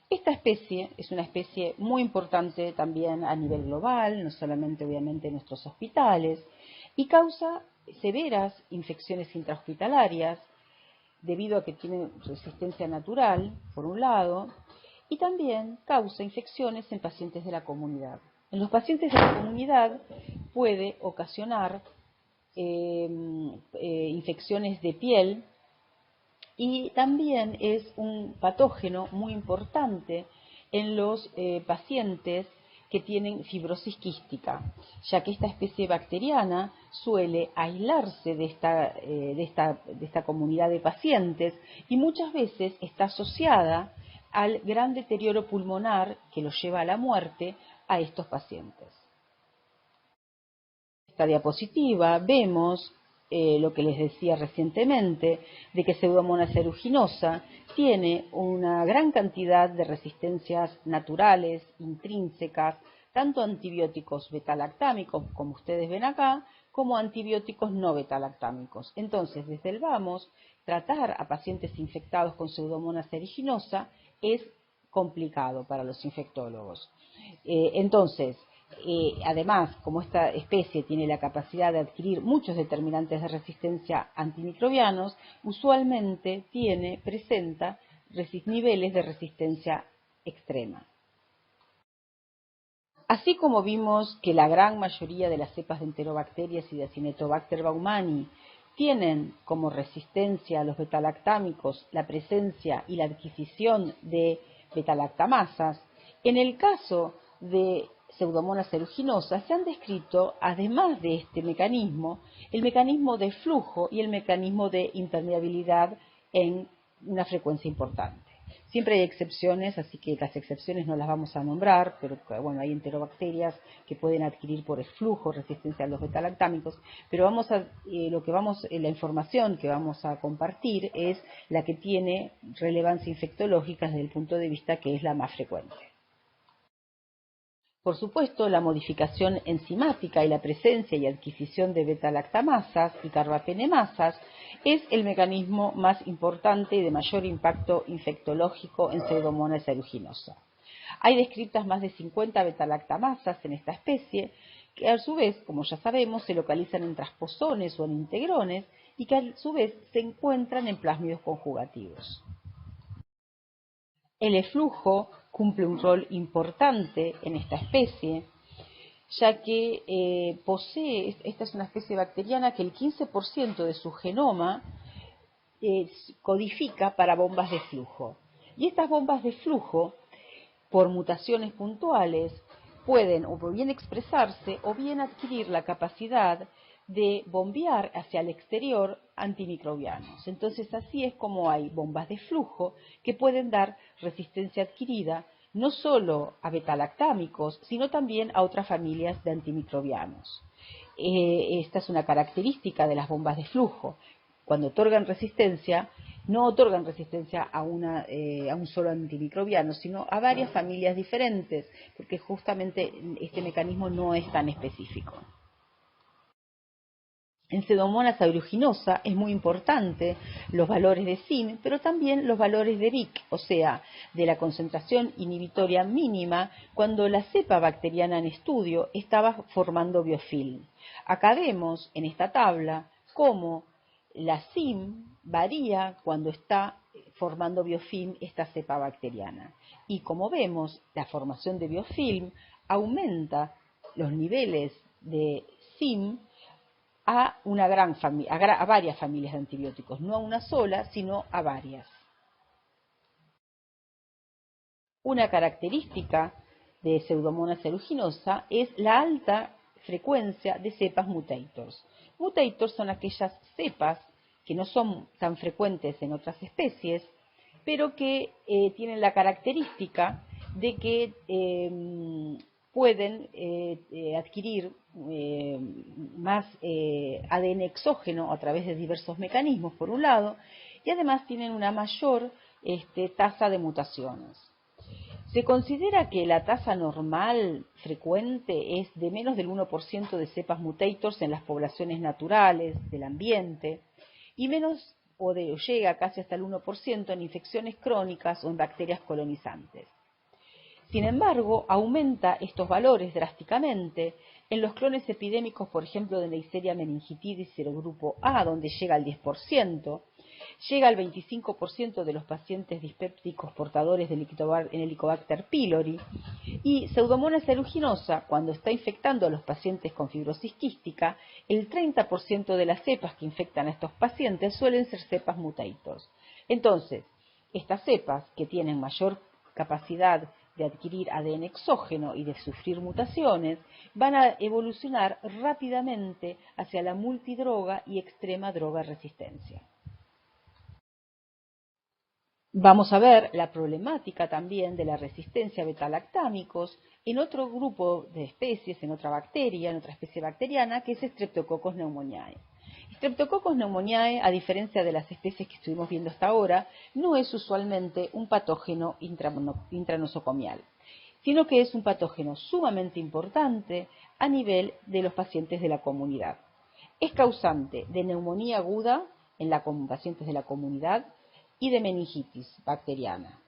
Esta especie es una especie muy importante también a nivel global, no solamente obviamente en nuestros hospitales, y causa severas infecciones intrahospitalarias debido a que tiene resistencia natural, por un lado, y también causa infecciones en pacientes de la comunidad. En los pacientes de la comunidad puede ocasionar infecciones de piel y también es un patógeno muy importante en los pacientes que tienen fibrosis quística, ya que esta especie bacteriana suele aislarse de esta comunidad de pacientes y muchas veces está asociada al gran deterioro pulmonar que los lleva a la muerte a estos pacientes. Esta diapositiva vemos lo que les decía recientemente, de que Pseudomonas aeruginosa tiene una gran cantidad de resistencias naturales, intrínsecas, tanto antibióticos betalactámicos, como ustedes ven acá, como antibióticos no betalactámicos. Entonces, desde el vamos, tratar a pacientes infectados con Pseudomonas aeruginosa es complicado para los infectólogos. Además, como esta especie tiene la capacidad de adquirir muchos determinantes de resistencia antimicrobianos, usualmente presenta niveles de resistencia extrema. Así como vimos que la gran mayoría de las cepas de enterobacterias y de Acinetobacter baumani tienen como resistencia a los betalactámicos la presencia y la adquisición de betalactamasas, en el caso de Pseudomonas aeruginosa se han descrito, además de este mecanismo, el mecanismo de flujo y el mecanismo de impermeabilidad en una frecuencia importante. Siempre hay excepciones, así que las excepciones no las vamos a nombrar, pero bueno, hay enterobacterias que pueden adquirir por el flujo resistencia a los betalactámicos, pero la información que vamos a compartir es la que tiene relevancia infectológica desde el punto de vista que es la más frecuente. Por supuesto, la modificación enzimática y la presencia y adquisición de beta-lactamasas y carbapenemasas es el mecanismo más importante y de mayor impacto infectológico en Pseudomonas aeruginosa. Hay descritas más de 50 beta-lactamasas en esta especie, que a su vez, como ya sabemos, se localizan en transposones o en integrones y que a su vez se encuentran en plásmidos conjugativos. El eflujo cumple un rol importante en esta especie, ya que esta es una especie bacteriana que el 15% de su genoma codifica para bombas de flujo. Y estas bombas de flujo, por mutaciones puntuales, pueden o bien expresarse o bien adquirir la capacidad de bombear hacia el exterior antimicrobianos. Entonces así es como hay bombas de flujo que pueden dar resistencia adquirida no solo a betalactámicos, sino también a otras familias de antimicrobianos. Esta es una característica de las bombas de flujo. Cuando otorgan resistencia, no otorgan resistencia a un solo antimicrobiano, sino a varias familias diferentes, porque justamente este mecanismo no es tan específico. En Pseudomonas aeruginosa es muy importante los valores de SIM, pero también los valores de Vic, o sea, de la concentración inhibitoria mínima cuando la cepa bacteriana en estudio estaba formando biofilm. Acá vemos en esta tabla cómo la SIM varía cuando está formando biofilm esta cepa bacteriana. Y como vemos, la formación de biofilm aumenta los niveles de SIM a varias familias de antibióticos, no a una sola, sino a varias. Una característica de Pseudomonas aeruginosa es la alta frecuencia de cepas mutators. Mutators son aquellas cepas que no son tan frecuentes en otras especies, pero que tienen la característica de que pueden adquirir más ADN exógeno a través de diversos mecanismos, por un lado, y además tienen una mayor tasa de mutaciones. Se considera que la tasa normal frecuente es de menos del 1% de cepas mutators en las poblaciones naturales del ambiente y menos o llega casi hasta el 1% en infecciones crónicas o en bacterias colonizantes. Sin embargo, aumenta estos valores drásticamente en los clones epidémicos, por ejemplo, de Neisseria meningitidis serogrupo A, donde llega al 10%, llega al 25% de los pacientes dispépticos portadores del Helicobacter pylori, y Pseudomonas aeruginosa, cuando está infectando a los pacientes con fibrosis quística, el 30% de las cepas que infectan a estos pacientes suelen ser cepas mutators. Entonces, estas cepas que tienen mayor capacidad de adquirir ADN exógeno y de sufrir mutaciones, van a evolucionar rápidamente hacia la multidroga y extrema droga resistencia. Vamos a ver la problemática también de la resistencia a betalactámicos en otro grupo de especies, en otra bacteria, en otra especie bacteriana, que es Streptococcus pneumoniae. Streptococcus pneumoniae, a diferencia de las especies que estuvimos viendo hasta ahora, no es usualmente un patógeno intranosocomial, sino que es un patógeno sumamente importante a nivel de los pacientes de la comunidad. Es causante de neumonía aguda en pacientes de la comunidad y de meningitis bacteriana.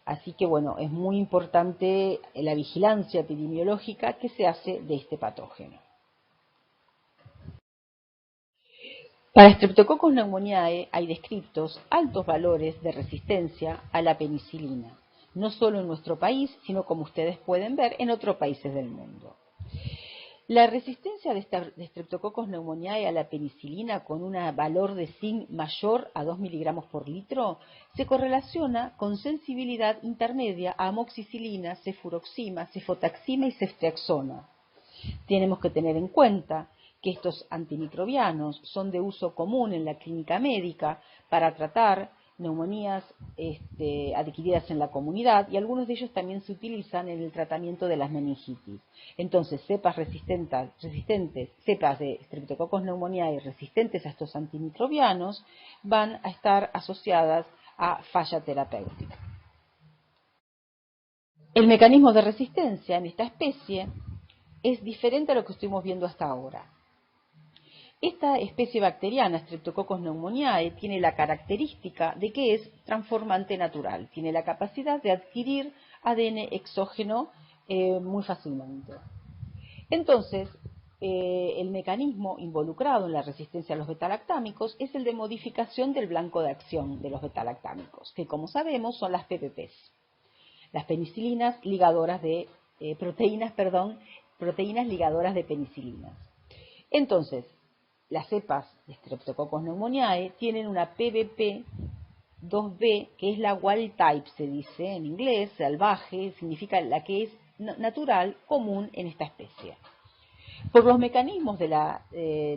Así que bueno, es muy importante la vigilancia epidemiológica que se hace de este patógeno. Para Streptococcus pneumoniae hay descritos altos valores de resistencia a la penicilina, no solo en nuestro país, sino como ustedes pueden ver en otros países del mundo. La resistencia de Streptococcus pneumoniae a la penicilina con un valor de zinc mayor a 2 miligramos por litro se correlaciona con sensibilidad intermedia a amoxicilina, cefuroxima, cefotaxima y ceftriaxona. Tenemos que tener en cuenta que estos antimicrobianos son de uso común en la clínica médica para tratar neumonías adquiridas en la comunidad, y algunos de ellos también se utilizan en el tratamiento de las meningitis. Entonces, cepas resistentes, cepas de Streptococcus pneumoniae resistentes a estos antimicrobianos van a estar asociadas a falla terapéutica. El mecanismo de resistencia en esta especie es diferente a lo que estuvimos viendo hasta ahora. Esta especie bacteriana, Streptococcus pneumoniae, tiene la característica de que es transformante natural, tiene la capacidad de adquirir ADN exógeno muy fácilmente. Entonces, el mecanismo involucrado en la resistencia a los betalactámicos es el de modificación del blanco de acción de los betalactámicos, que como sabemos son las PPPs, las penicilinas ligadoras de proteínas ligadoras de penicilinas. Entonces, las cepas de Streptococcus pneumoniae tienen una PBP2B, que es la wild type, se dice en inglés, salvaje, significa la que es natural, común en esta especie. Por los mecanismos de la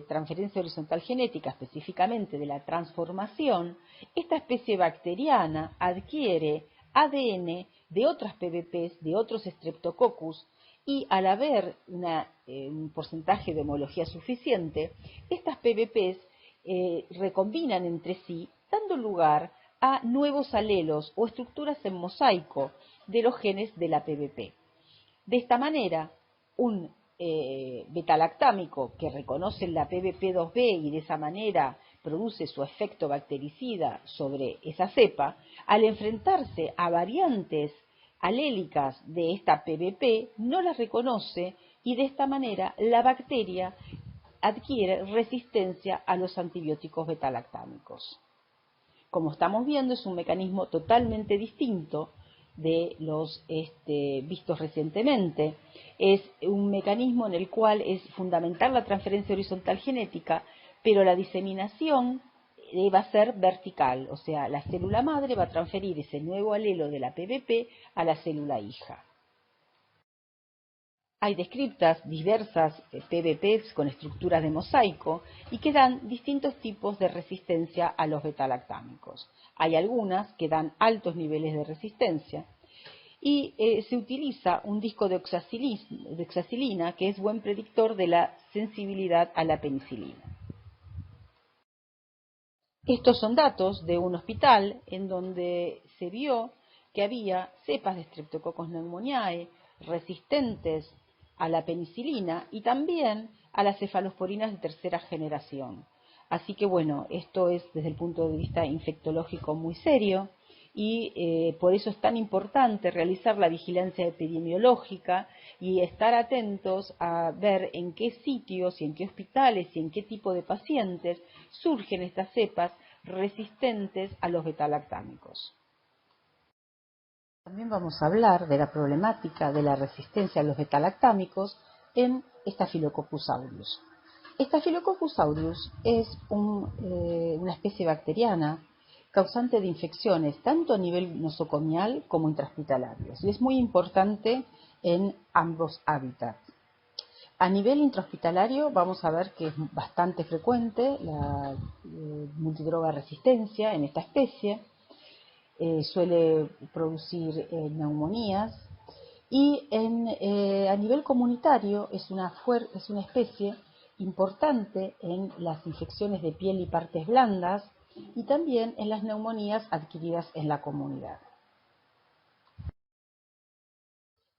transferencia horizontal genética, específicamente de la transformación, esta especie bacteriana adquiere ADN de otras PBPs, de otros Streptococcus, y al haber un porcentaje de homología suficiente, estas PBPs recombinan entre sí, dando lugar a nuevos alelos o estructuras en mosaico de los genes de la PBP. De esta manera, un betalactámico que reconoce la PBP2B y de esa manera produce su efecto bactericida sobre esa cepa, al enfrentarse a variantes alélicas de esta PBP, no las reconoce y de esta manera la bacteria adquiere resistencia a los antibióticos betalactámicos. Como estamos viendo, es un mecanismo totalmente distinto de los vistos recientemente. Es un mecanismo en el cual es fundamental la transferencia horizontal genética, pero la diseminación va a ser vertical, o sea, la célula madre va a transferir ese nuevo alelo de la PBP a la célula hija. Hay descritas diversas PBPs con estructuras de mosaico y que dan distintos tipos de resistencia a los betalactámicos. Hay algunas que dan altos niveles de resistencia y se utiliza un disco de oxacilina que es buen predictor de la sensibilidad a la penicilina. Estos son datos de un hospital en donde se vio que había cepas de Streptococcus pneumoniae resistentes a la penicilina y también a las cefalosporinas de tercera generación. Así que bueno, esto es desde el punto de vista infectológico muy serio y por eso es tan importante realizar la vigilancia epidemiológica y estar atentos a ver en qué sitios y en qué hospitales y en qué tipo de pacientes surgen estas cepas resistentes a los betalactámicos. También vamos a hablar de la problemática de la resistencia a los betalactámicos en Staphylococcus aureus. Staphylococcus aureus es una especie bacteriana causante de infecciones tanto a nivel nosocomial como intrahospitalarios y es muy importante en ambos hábitats. A nivel intrahospitalario vamos a ver que es bastante frecuente la multidroga resistencia en esta especie. Suele producir neumonías y a nivel comunitario es una especie importante en las infecciones de piel y partes blandas y también en las neumonías adquiridas en la comunidad.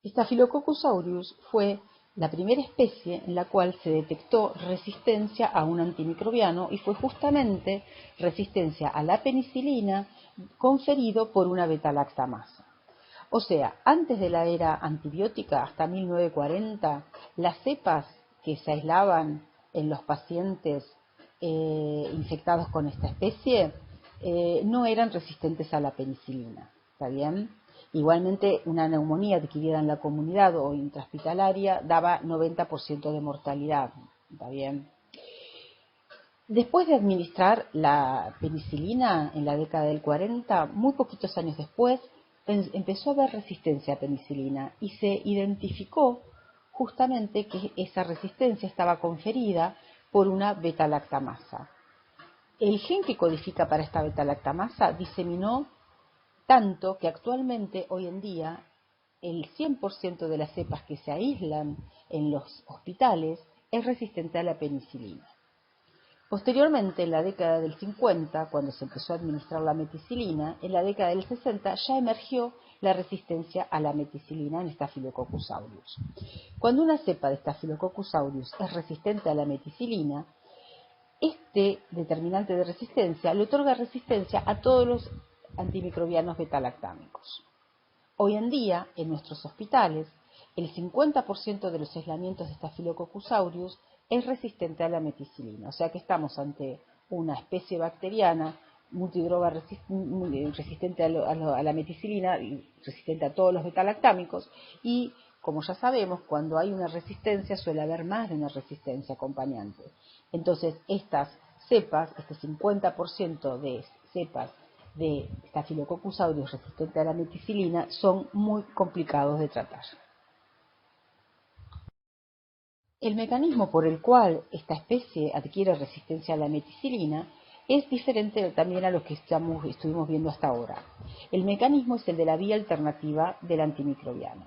Staphylococcus aureus fue la primera especie en la cual se detectó resistencia a un antimicrobiano y fue justamente resistencia a la penicilina conferido por una beta-lactamasa. O sea, antes de la era antibiótica, hasta 1940, las cepas que se aislaban en los pacientes infectados con esta especie no eran resistentes a la penicilina. ¿Está bien? Igualmente, una neumonía adquirida en la comunidad o intrahospitalaria daba 90% de mortalidad. ¿Está bien? Después de administrar la penicilina en la década del 40, muy poquitos años después, empezó a haber resistencia a penicilina y se identificó justamente que esa resistencia estaba conferida por una beta-lactamasa. El gen que codifica para esta beta-lactamasa diseminó tanto que actualmente, hoy en día, el 100% de las cepas que se aíslan en los hospitales es resistente a la penicilina. Posteriormente, en la década del 50, cuando se empezó a administrar la meticilina, en la década del 60 ya emergió la resistencia a la meticilina en Staphylococcus aureus. Cuando una cepa de Staphylococcus aureus es resistente a la meticilina, este determinante de resistencia le otorga resistencia a todos los antimicrobianos betalactámicos. Hoy en día, en nuestros hospitales, el 50% de los aislamientos de Staphylococcus aureus es resistente a la meticilina, o sea que estamos ante una especie bacteriana multidroga resistente a la meticilina y resistente a todos los betalactámicos y, como ya sabemos, cuando hay una resistencia suele haber más de una resistencia acompañante. Entonces, estas cepas, este 50% de cepas de Staphylococcus aureus resistente a la meticilina son muy complicados de tratar. El mecanismo por el cual esta especie adquiere resistencia a la meticilina es diferente también a lo que estuvimos viendo hasta ahora. El mecanismo es el de la vía alternativa del antimicrobiano.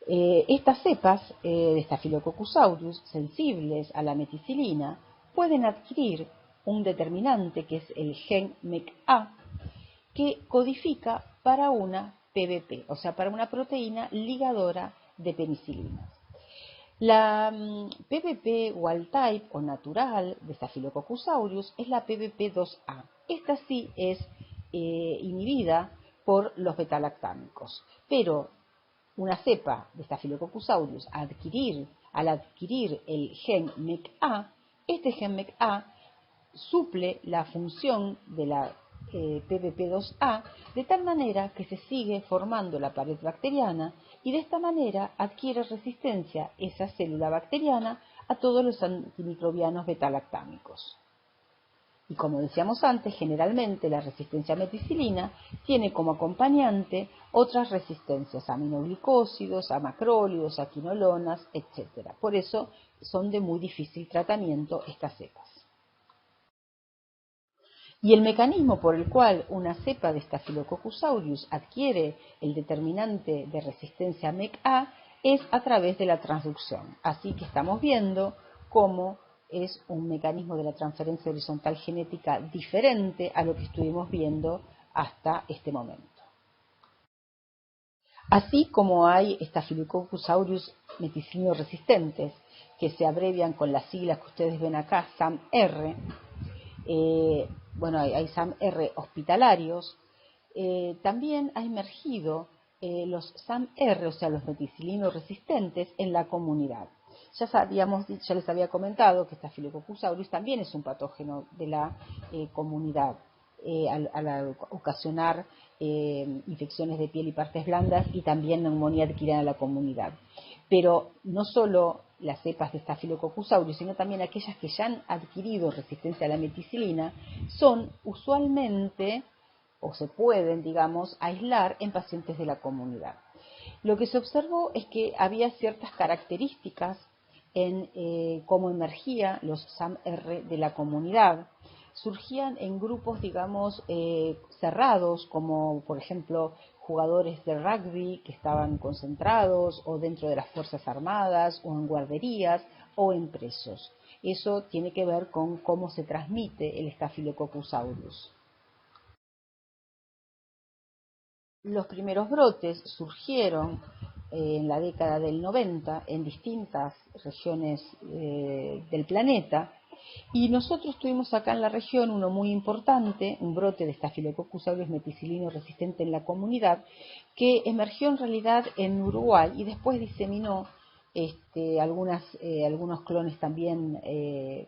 Estas cepas de Staphylococcus aureus sensibles a la meticilina pueden adquirir un determinante que es el gen MECA que codifica para una PBP, o sea, para una proteína ligadora de penicilinas. La PBP wild type o natural de Staphylococcus aureus es la PBP2A. Esta sí es inhibida por los betalactámicos, pero una cepa de Staphylococcus aureus al adquirir el gen MECA, este gen MECA suple la función de la PBP2A de tal manera que se sigue formando la pared bacteriana y de esta manera adquiere resistencia esa célula bacteriana a todos los antimicrobianos betalactámicos. Y como decíamos antes, generalmente la resistencia a meticilina tiene como acompañante otras resistencias a aminoglicósidos, a macrólidos, a quinolonas, etc. Por eso son de muy difícil tratamiento estas cepas. Y el mecanismo por el cual una cepa de Staphylococcus aureus adquiere el determinante de resistencia a MEC-A es a través de la transducción. Así que estamos viendo cómo es un mecanismo de la transferencia horizontal genética diferente a lo que estuvimos viendo hasta este momento. Así como hay Staphylococcus aureus meticilino resistentes, que se abrevian con las siglas que ustedes ven acá, SAM-R, hay SAM-R hospitalarios, también ha emergido los SAM-R, o sea, los meticilinos resistentes, en la comunidad. Ya les había comentado que Staphylococcus aureus también es un patógeno de la comunidad, al ocasionar infecciones de piel y partes blandas y también neumonía adquirida en la comunidad. Pero no solo las cepas de Staphylococcus aureus, sino también aquellas que ya han adquirido resistencia a la meticilina, son usualmente, o se pueden, digamos, aislar en pacientes de la comunidad. Lo que se observó es que había ciertas características en cómo emergían los SAM-R de la comunidad. Surgían en grupos, digamos, cerrados, como por ejemplo jugadores de rugby que estaban concentrados, o dentro de las Fuerzas Armadas, o en guarderías, o en presos. Eso tiene que ver con cómo se transmite el Staphylococcus aureus. Los primeros brotes surgieron en la década del 90 en distintas regiones del planeta, y nosotros tuvimos acá en la región uno muy importante, un brote de Staphylococcus aureus meticilino resistente en la comunidad, que emergió en realidad en Uruguay y después diseminó algunos clones también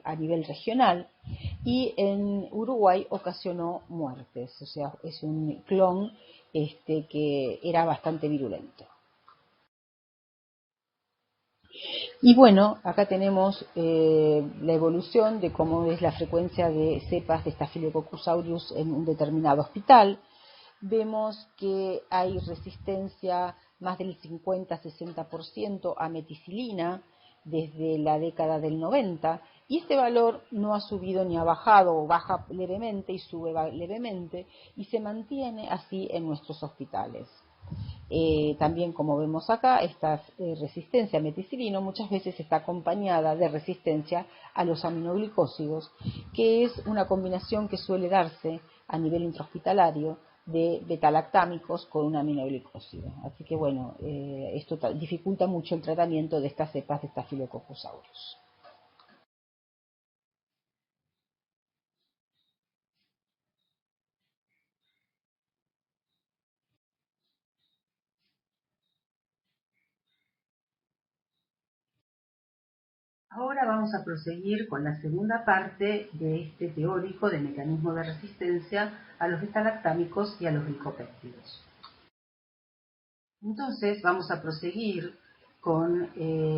a nivel regional, y en Uruguay ocasionó muertes, o sea, es un clon que era bastante virulento. Y bueno, acá tenemos la evolución de cómo es la frecuencia de cepas de Staphylococcus aureus en un determinado hospital. Vemos que hay resistencia más del 50-60% a meticilina desde la década del 90, y este valor no ha subido ni ha bajado, o baja levemente y sube levemente, y se mantiene así en nuestros hospitales. También, como vemos acá, esta resistencia a meticilino muchas veces está acompañada de resistencia a los aminoglicósidos, que es una combinación que suele darse a nivel intrahospitalario de betalactámicos con un aminoglicósido. Así que bueno, esto dificulta mucho el tratamiento de estas cepas de Staphylococcus aureus. Ahora vamos a proseguir con la segunda parte de este teórico de mecanismo de resistencia a los betalactámicos y a los glicopéptidos. Entonces vamos a proseguir con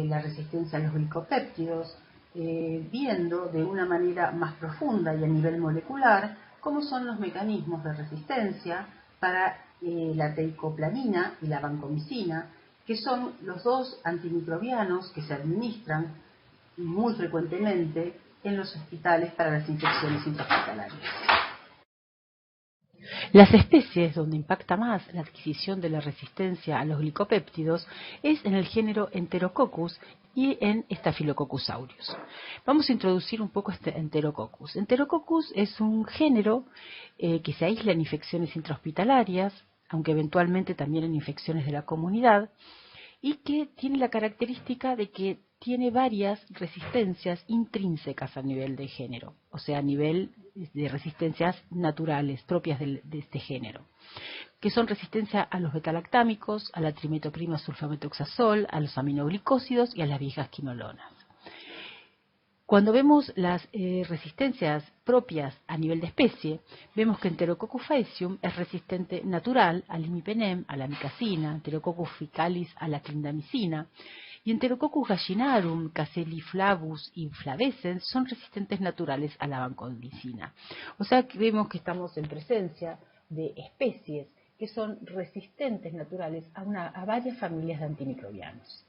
la resistencia a los glicopéptidos, viendo de una manera más profunda y a nivel molecular cómo son los mecanismos de resistencia para la teicoplanina y la vancomicina, que son los dos antimicrobianos que se administran muy frecuentemente en los hospitales para las infecciones intrahospitalarias. Las especies donde impacta más la adquisición de la resistencia a los glicopéptidos es en el género Enterococcus y en Staphylococcus aureus. Vamos a introducir un poco este Enterococcus. Enterococcus es un género que se aísla en infecciones intrahospitalarias, aunque eventualmente también en infecciones de la comunidad, y que tiene la característica de que tiene varias resistencias intrínsecas a nivel de género, o sea, a nivel de resistencias naturales propias de este género, que son resistencia a los betalactámicos, a la trimetoprima sulfametoxazol, a los aminoglicósidos y a las viejas quinolonas. Cuando vemos las resistencias propias a nivel de especie, vemos que Enterococcus faecium es resistente natural al imipenem, a la amicacina, Enterococcus faecalis a la clindamicina, Y Enterococcus gallinarum, Caseliflavus y flavescens son resistentes naturales a la vancomicina. O sea que vemos que estamos en presencia de especies que son resistentes naturales a varias familias de antimicrobianos.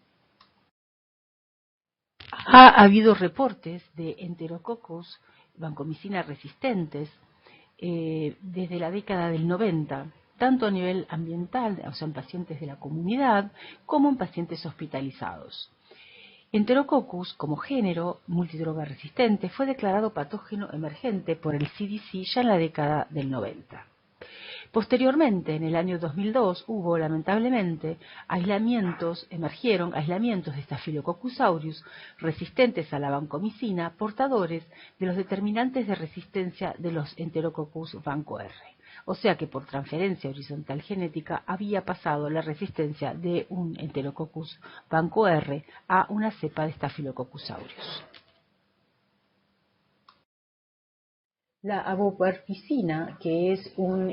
Ha habido reportes de Enterococcus vancomicina resistentes desde la década del 90, tanto a nivel ambiental, o sea, en pacientes de la comunidad, como en pacientes hospitalizados. Enterococcus, como género multidroga resistente, fue declarado patógeno emergente por el CDC ya en la década del 90. Posteriormente, en el año 2002, hubo lamentablemente emergieron aislamientos de Staphylococcus aureus resistentes a la vancomicina, portadores de los determinantes de resistencia de los Enterococcus vanco-R. O sea que por transferencia horizontal genética había pasado la resistencia de un Enterococcus vanco-R a una cepa de Staphylococcus aureus. La avoparcina, que es un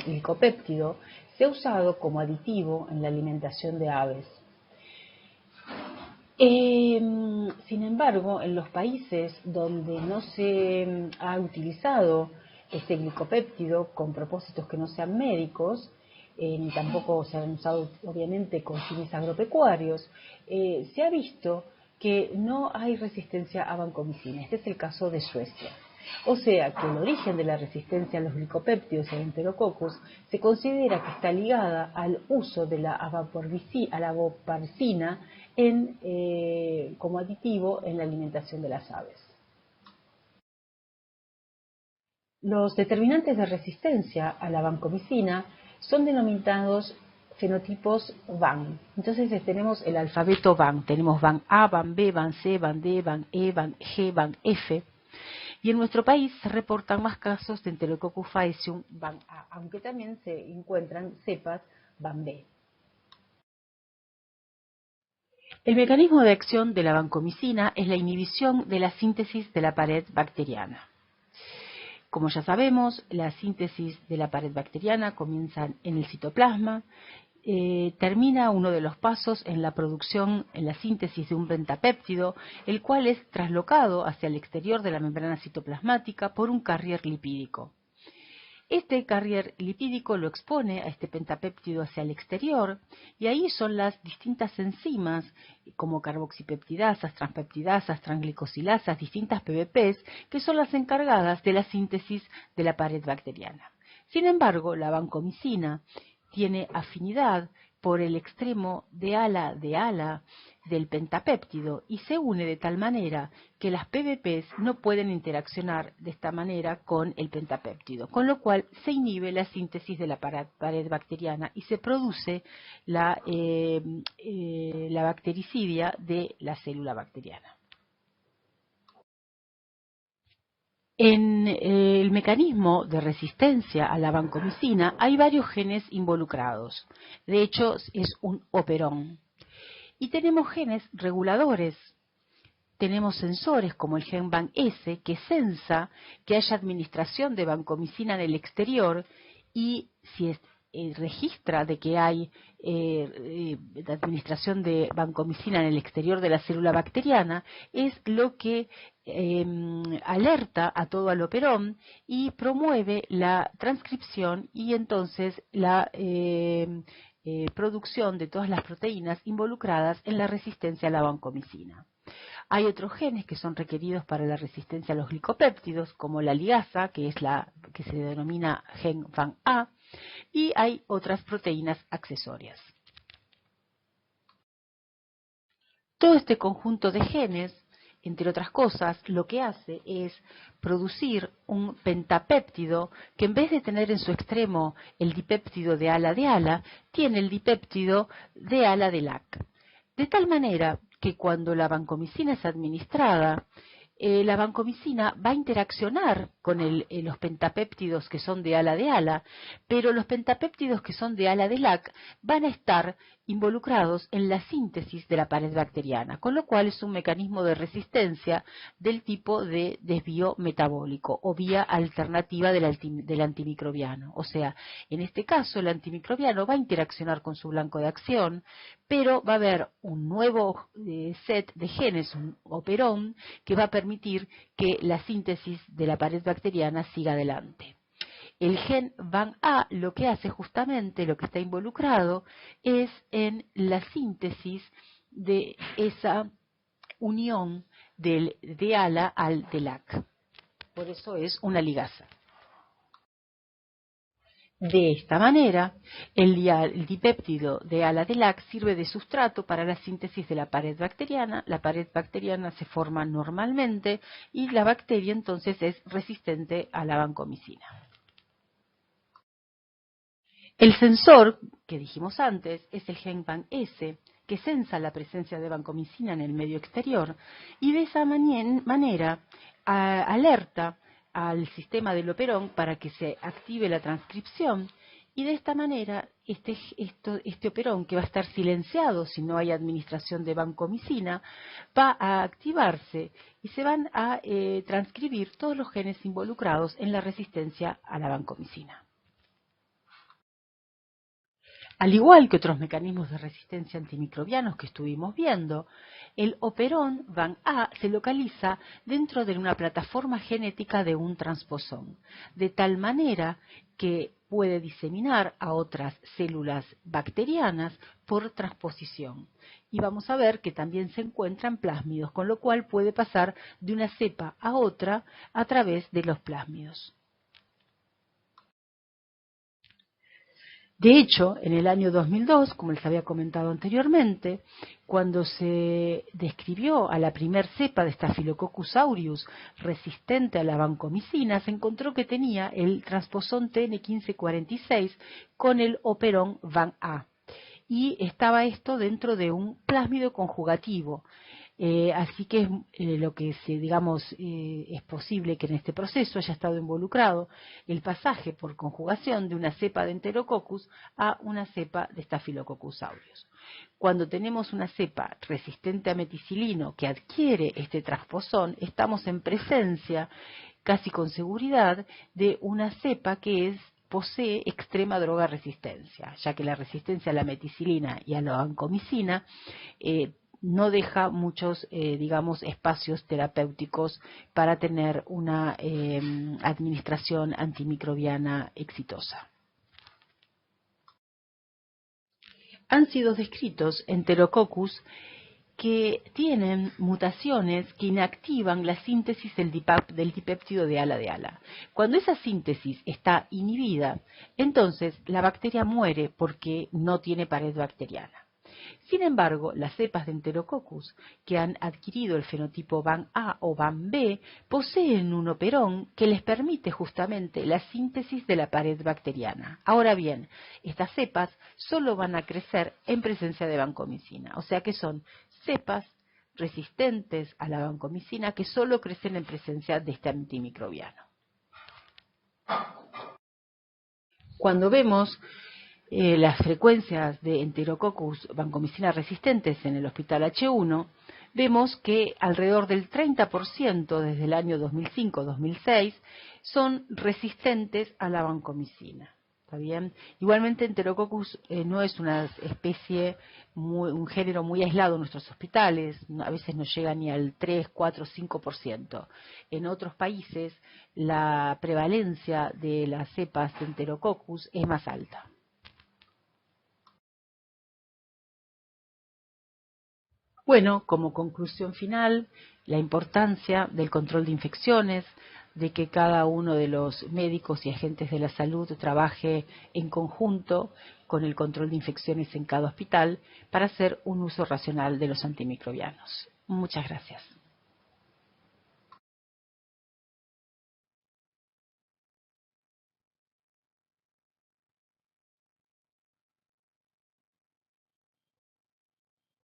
glicopéptido, se ha usado como aditivo en la alimentación de aves. Sin embargo, en los países donde no se ha utilizado este glicopéptido con propósitos que no sean médicos, ni tampoco se han usado obviamente con fines agropecuarios, se ha visto que no hay resistencia a vancomicina. Este es el caso de Suecia. O sea que el origen de la resistencia a los glicopéptidos y al Enterococcus se considera que está ligada al uso de la avoparcina como aditivo en la alimentación de las aves. Los determinantes de resistencia a la vancomicina son denominados fenotipos VAN. Entonces tenemos el alfabeto VAN. Tenemos VAN A, VAN B, VAN C, VAN D, VAN E, VAN G, VAN F. Y en nuestro país se reportan más casos de Enterococcus faecium VAN A, aunque también se encuentran cepas VAN B. El mecanismo de acción de la vancomicina es la inhibición de la síntesis de la pared bacteriana. Como ya sabemos, la síntesis de la pared bacteriana comienza en el citoplasma, termina uno de los pasos en la producción, en la síntesis de un pentapéptido, el cual es traslocado hacia el exterior de la membrana citoplasmática por un carrier lipídico. Este carrier lipídico lo expone a este pentapéptido hacia el exterior y ahí son las distintas enzimas como carboxipeptidasas, transpeptidasas, transglicosilasas, distintas PBPs que son las encargadas de la síntesis de la pared bacteriana. Sin embargo, la vancomicina tiene afinidad por el extremo de ala del pentapéptido y se une de tal manera que las PBPs no pueden interaccionar de esta manera con el pentapéptido, con lo cual se inhibe la síntesis de la pared bacteriana y se produce la bactericidia de la célula bacteriana. En el mecanismo de resistencia a la vancomicina hay varios genes involucrados. De hecho, es un operón. Y tenemos genes reguladores. Tenemos sensores como el gen VAN-S que sensa que haya administración de vancomicina en el exterior y si registra de que hay administración de vancomicina en el exterior de la célula bacteriana, es lo que alerta a todo al operón y promueve la transcripción y entonces la producción de todas las proteínas involucradas en la resistencia a la vancomicina. Hay otros genes que son requeridos para la resistencia a los glicopéptidos, como la ligasa, que es la que se denomina gen VAN-A, y hay otras proteínas accesorias. Todo este conjunto de genes, entre otras cosas, lo que hace es producir un pentapéptido que en vez de tener en su extremo el dipéptido de ala, tiene el dipéptido de ala de LAC. De tal manera que cuando la vancomicina es administrada, la vancomicina va a interaccionar con los pentapéptidos que son de ala, pero los pentapéptidos que son de ala de LAC van a estar involucrados en la síntesis de la pared bacteriana, con lo cual es un mecanismo de resistencia del tipo de desvío metabólico o vía alternativa del antimicrobiano. O sea, en este caso el antimicrobiano va a interaccionar con su blanco de acción, pero va a haber un nuevo set de genes, un operón, que va a permitir que la síntesis de la pared bacteriana siga adelante. El gen VAN-A lo que hace justamente, lo que está involucrado, es en la síntesis de esa unión de ALA al DELAC. Por eso es una ligasa. De esta manera, el dipéptido de ALA-DELAC sirve de sustrato para la síntesis de la pared bacteriana. La pared bacteriana se forma normalmente y la bacteria entonces es resistente a la vancomicina. El sensor, que dijimos antes, es el gen VAN-S, que sensa la presencia de vancomicina en el medio exterior y de esa manera alerta al sistema del operón para que se active la transcripción y de esta manera este operón, que va a estar silenciado si no hay administración de vancomicina, va a activarse y se van a transcribir todos los genes involucrados en la resistencia a la vancomicina. Al igual que otros mecanismos de resistencia antimicrobianos que estuvimos viendo, el operón VAN-A se localiza dentro de una plataforma genética de un transposón, de tal manera que puede diseminar a otras células bacterianas por transposición. Y vamos a ver que también se encuentran plásmidos, con lo cual puede pasar de una cepa a otra a través de los plásmidos. De hecho, en el año 2002, como les había comentado anteriormente, cuando se describió a la primer cepa de Staphylococcus aureus resistente a la vancomicina, se encontró que tenía el transposón TN1546 con el operón VAN-A. Y estaba esto dentro de un plásmido conjugativo. Así que lo que es posible que en este proceso haya estado involucrado el pasaje por conjugación de una cepa de Enterococcus a una cepa de Staphylococcus aureus. Cuando tenemos una cepa resistente a meticilino que adquiere este transposón, estamos en presencia, casi con seguridad, de una cepa que posee extrema droga resistencia, ya que la resistencia a la meticilina y a la vancomicina no deja muchos, espacios terapéuticos para tener una administración antimicrobiana exitosa. Han sido descritos Enterococcus que tienen mutaciones que inactivan la síntesis del dipéptido de ALA. Cuando esa síntesis está inhibida, entonces la bacteria muere porque no tiene pared bacteriana. Sin embargo, las cepas de Enterococcus que han adquirido el fenotipo VAN-A o VAN-B poseen un operón que les permite justamente la síntesis de la pared bacteriana. Ahora bien, estas cepas solo van a crecer en presencia de vancomicina, o sea que son cepas resistentes a la vancomicina que solo crecen en presencia de este antimicrobiano. Cuando vemos las frecuencias de Enterococcus vancomicina resistentes en el hospital H1, vemos que alrededor del 30% desde el año 2005-2006 son resistentes a la vancomicina. ¿Está bien? Igualmente Enterococcus no es una especie, un género muy aislado en nuestros hospitales, a veces no llega ni al 3, 4, 5%. En otros países la prevalencia de las cepas de Enterococcus es más alta. Bueno, como conclusión final, la importancia del control de infecciones, de que cada uno de los médicos y agentes de la salud trabaje en conjunto con el control de infecciones en cada hospital para hacer un uso racional de los antimicrobianos. Muchas gracias.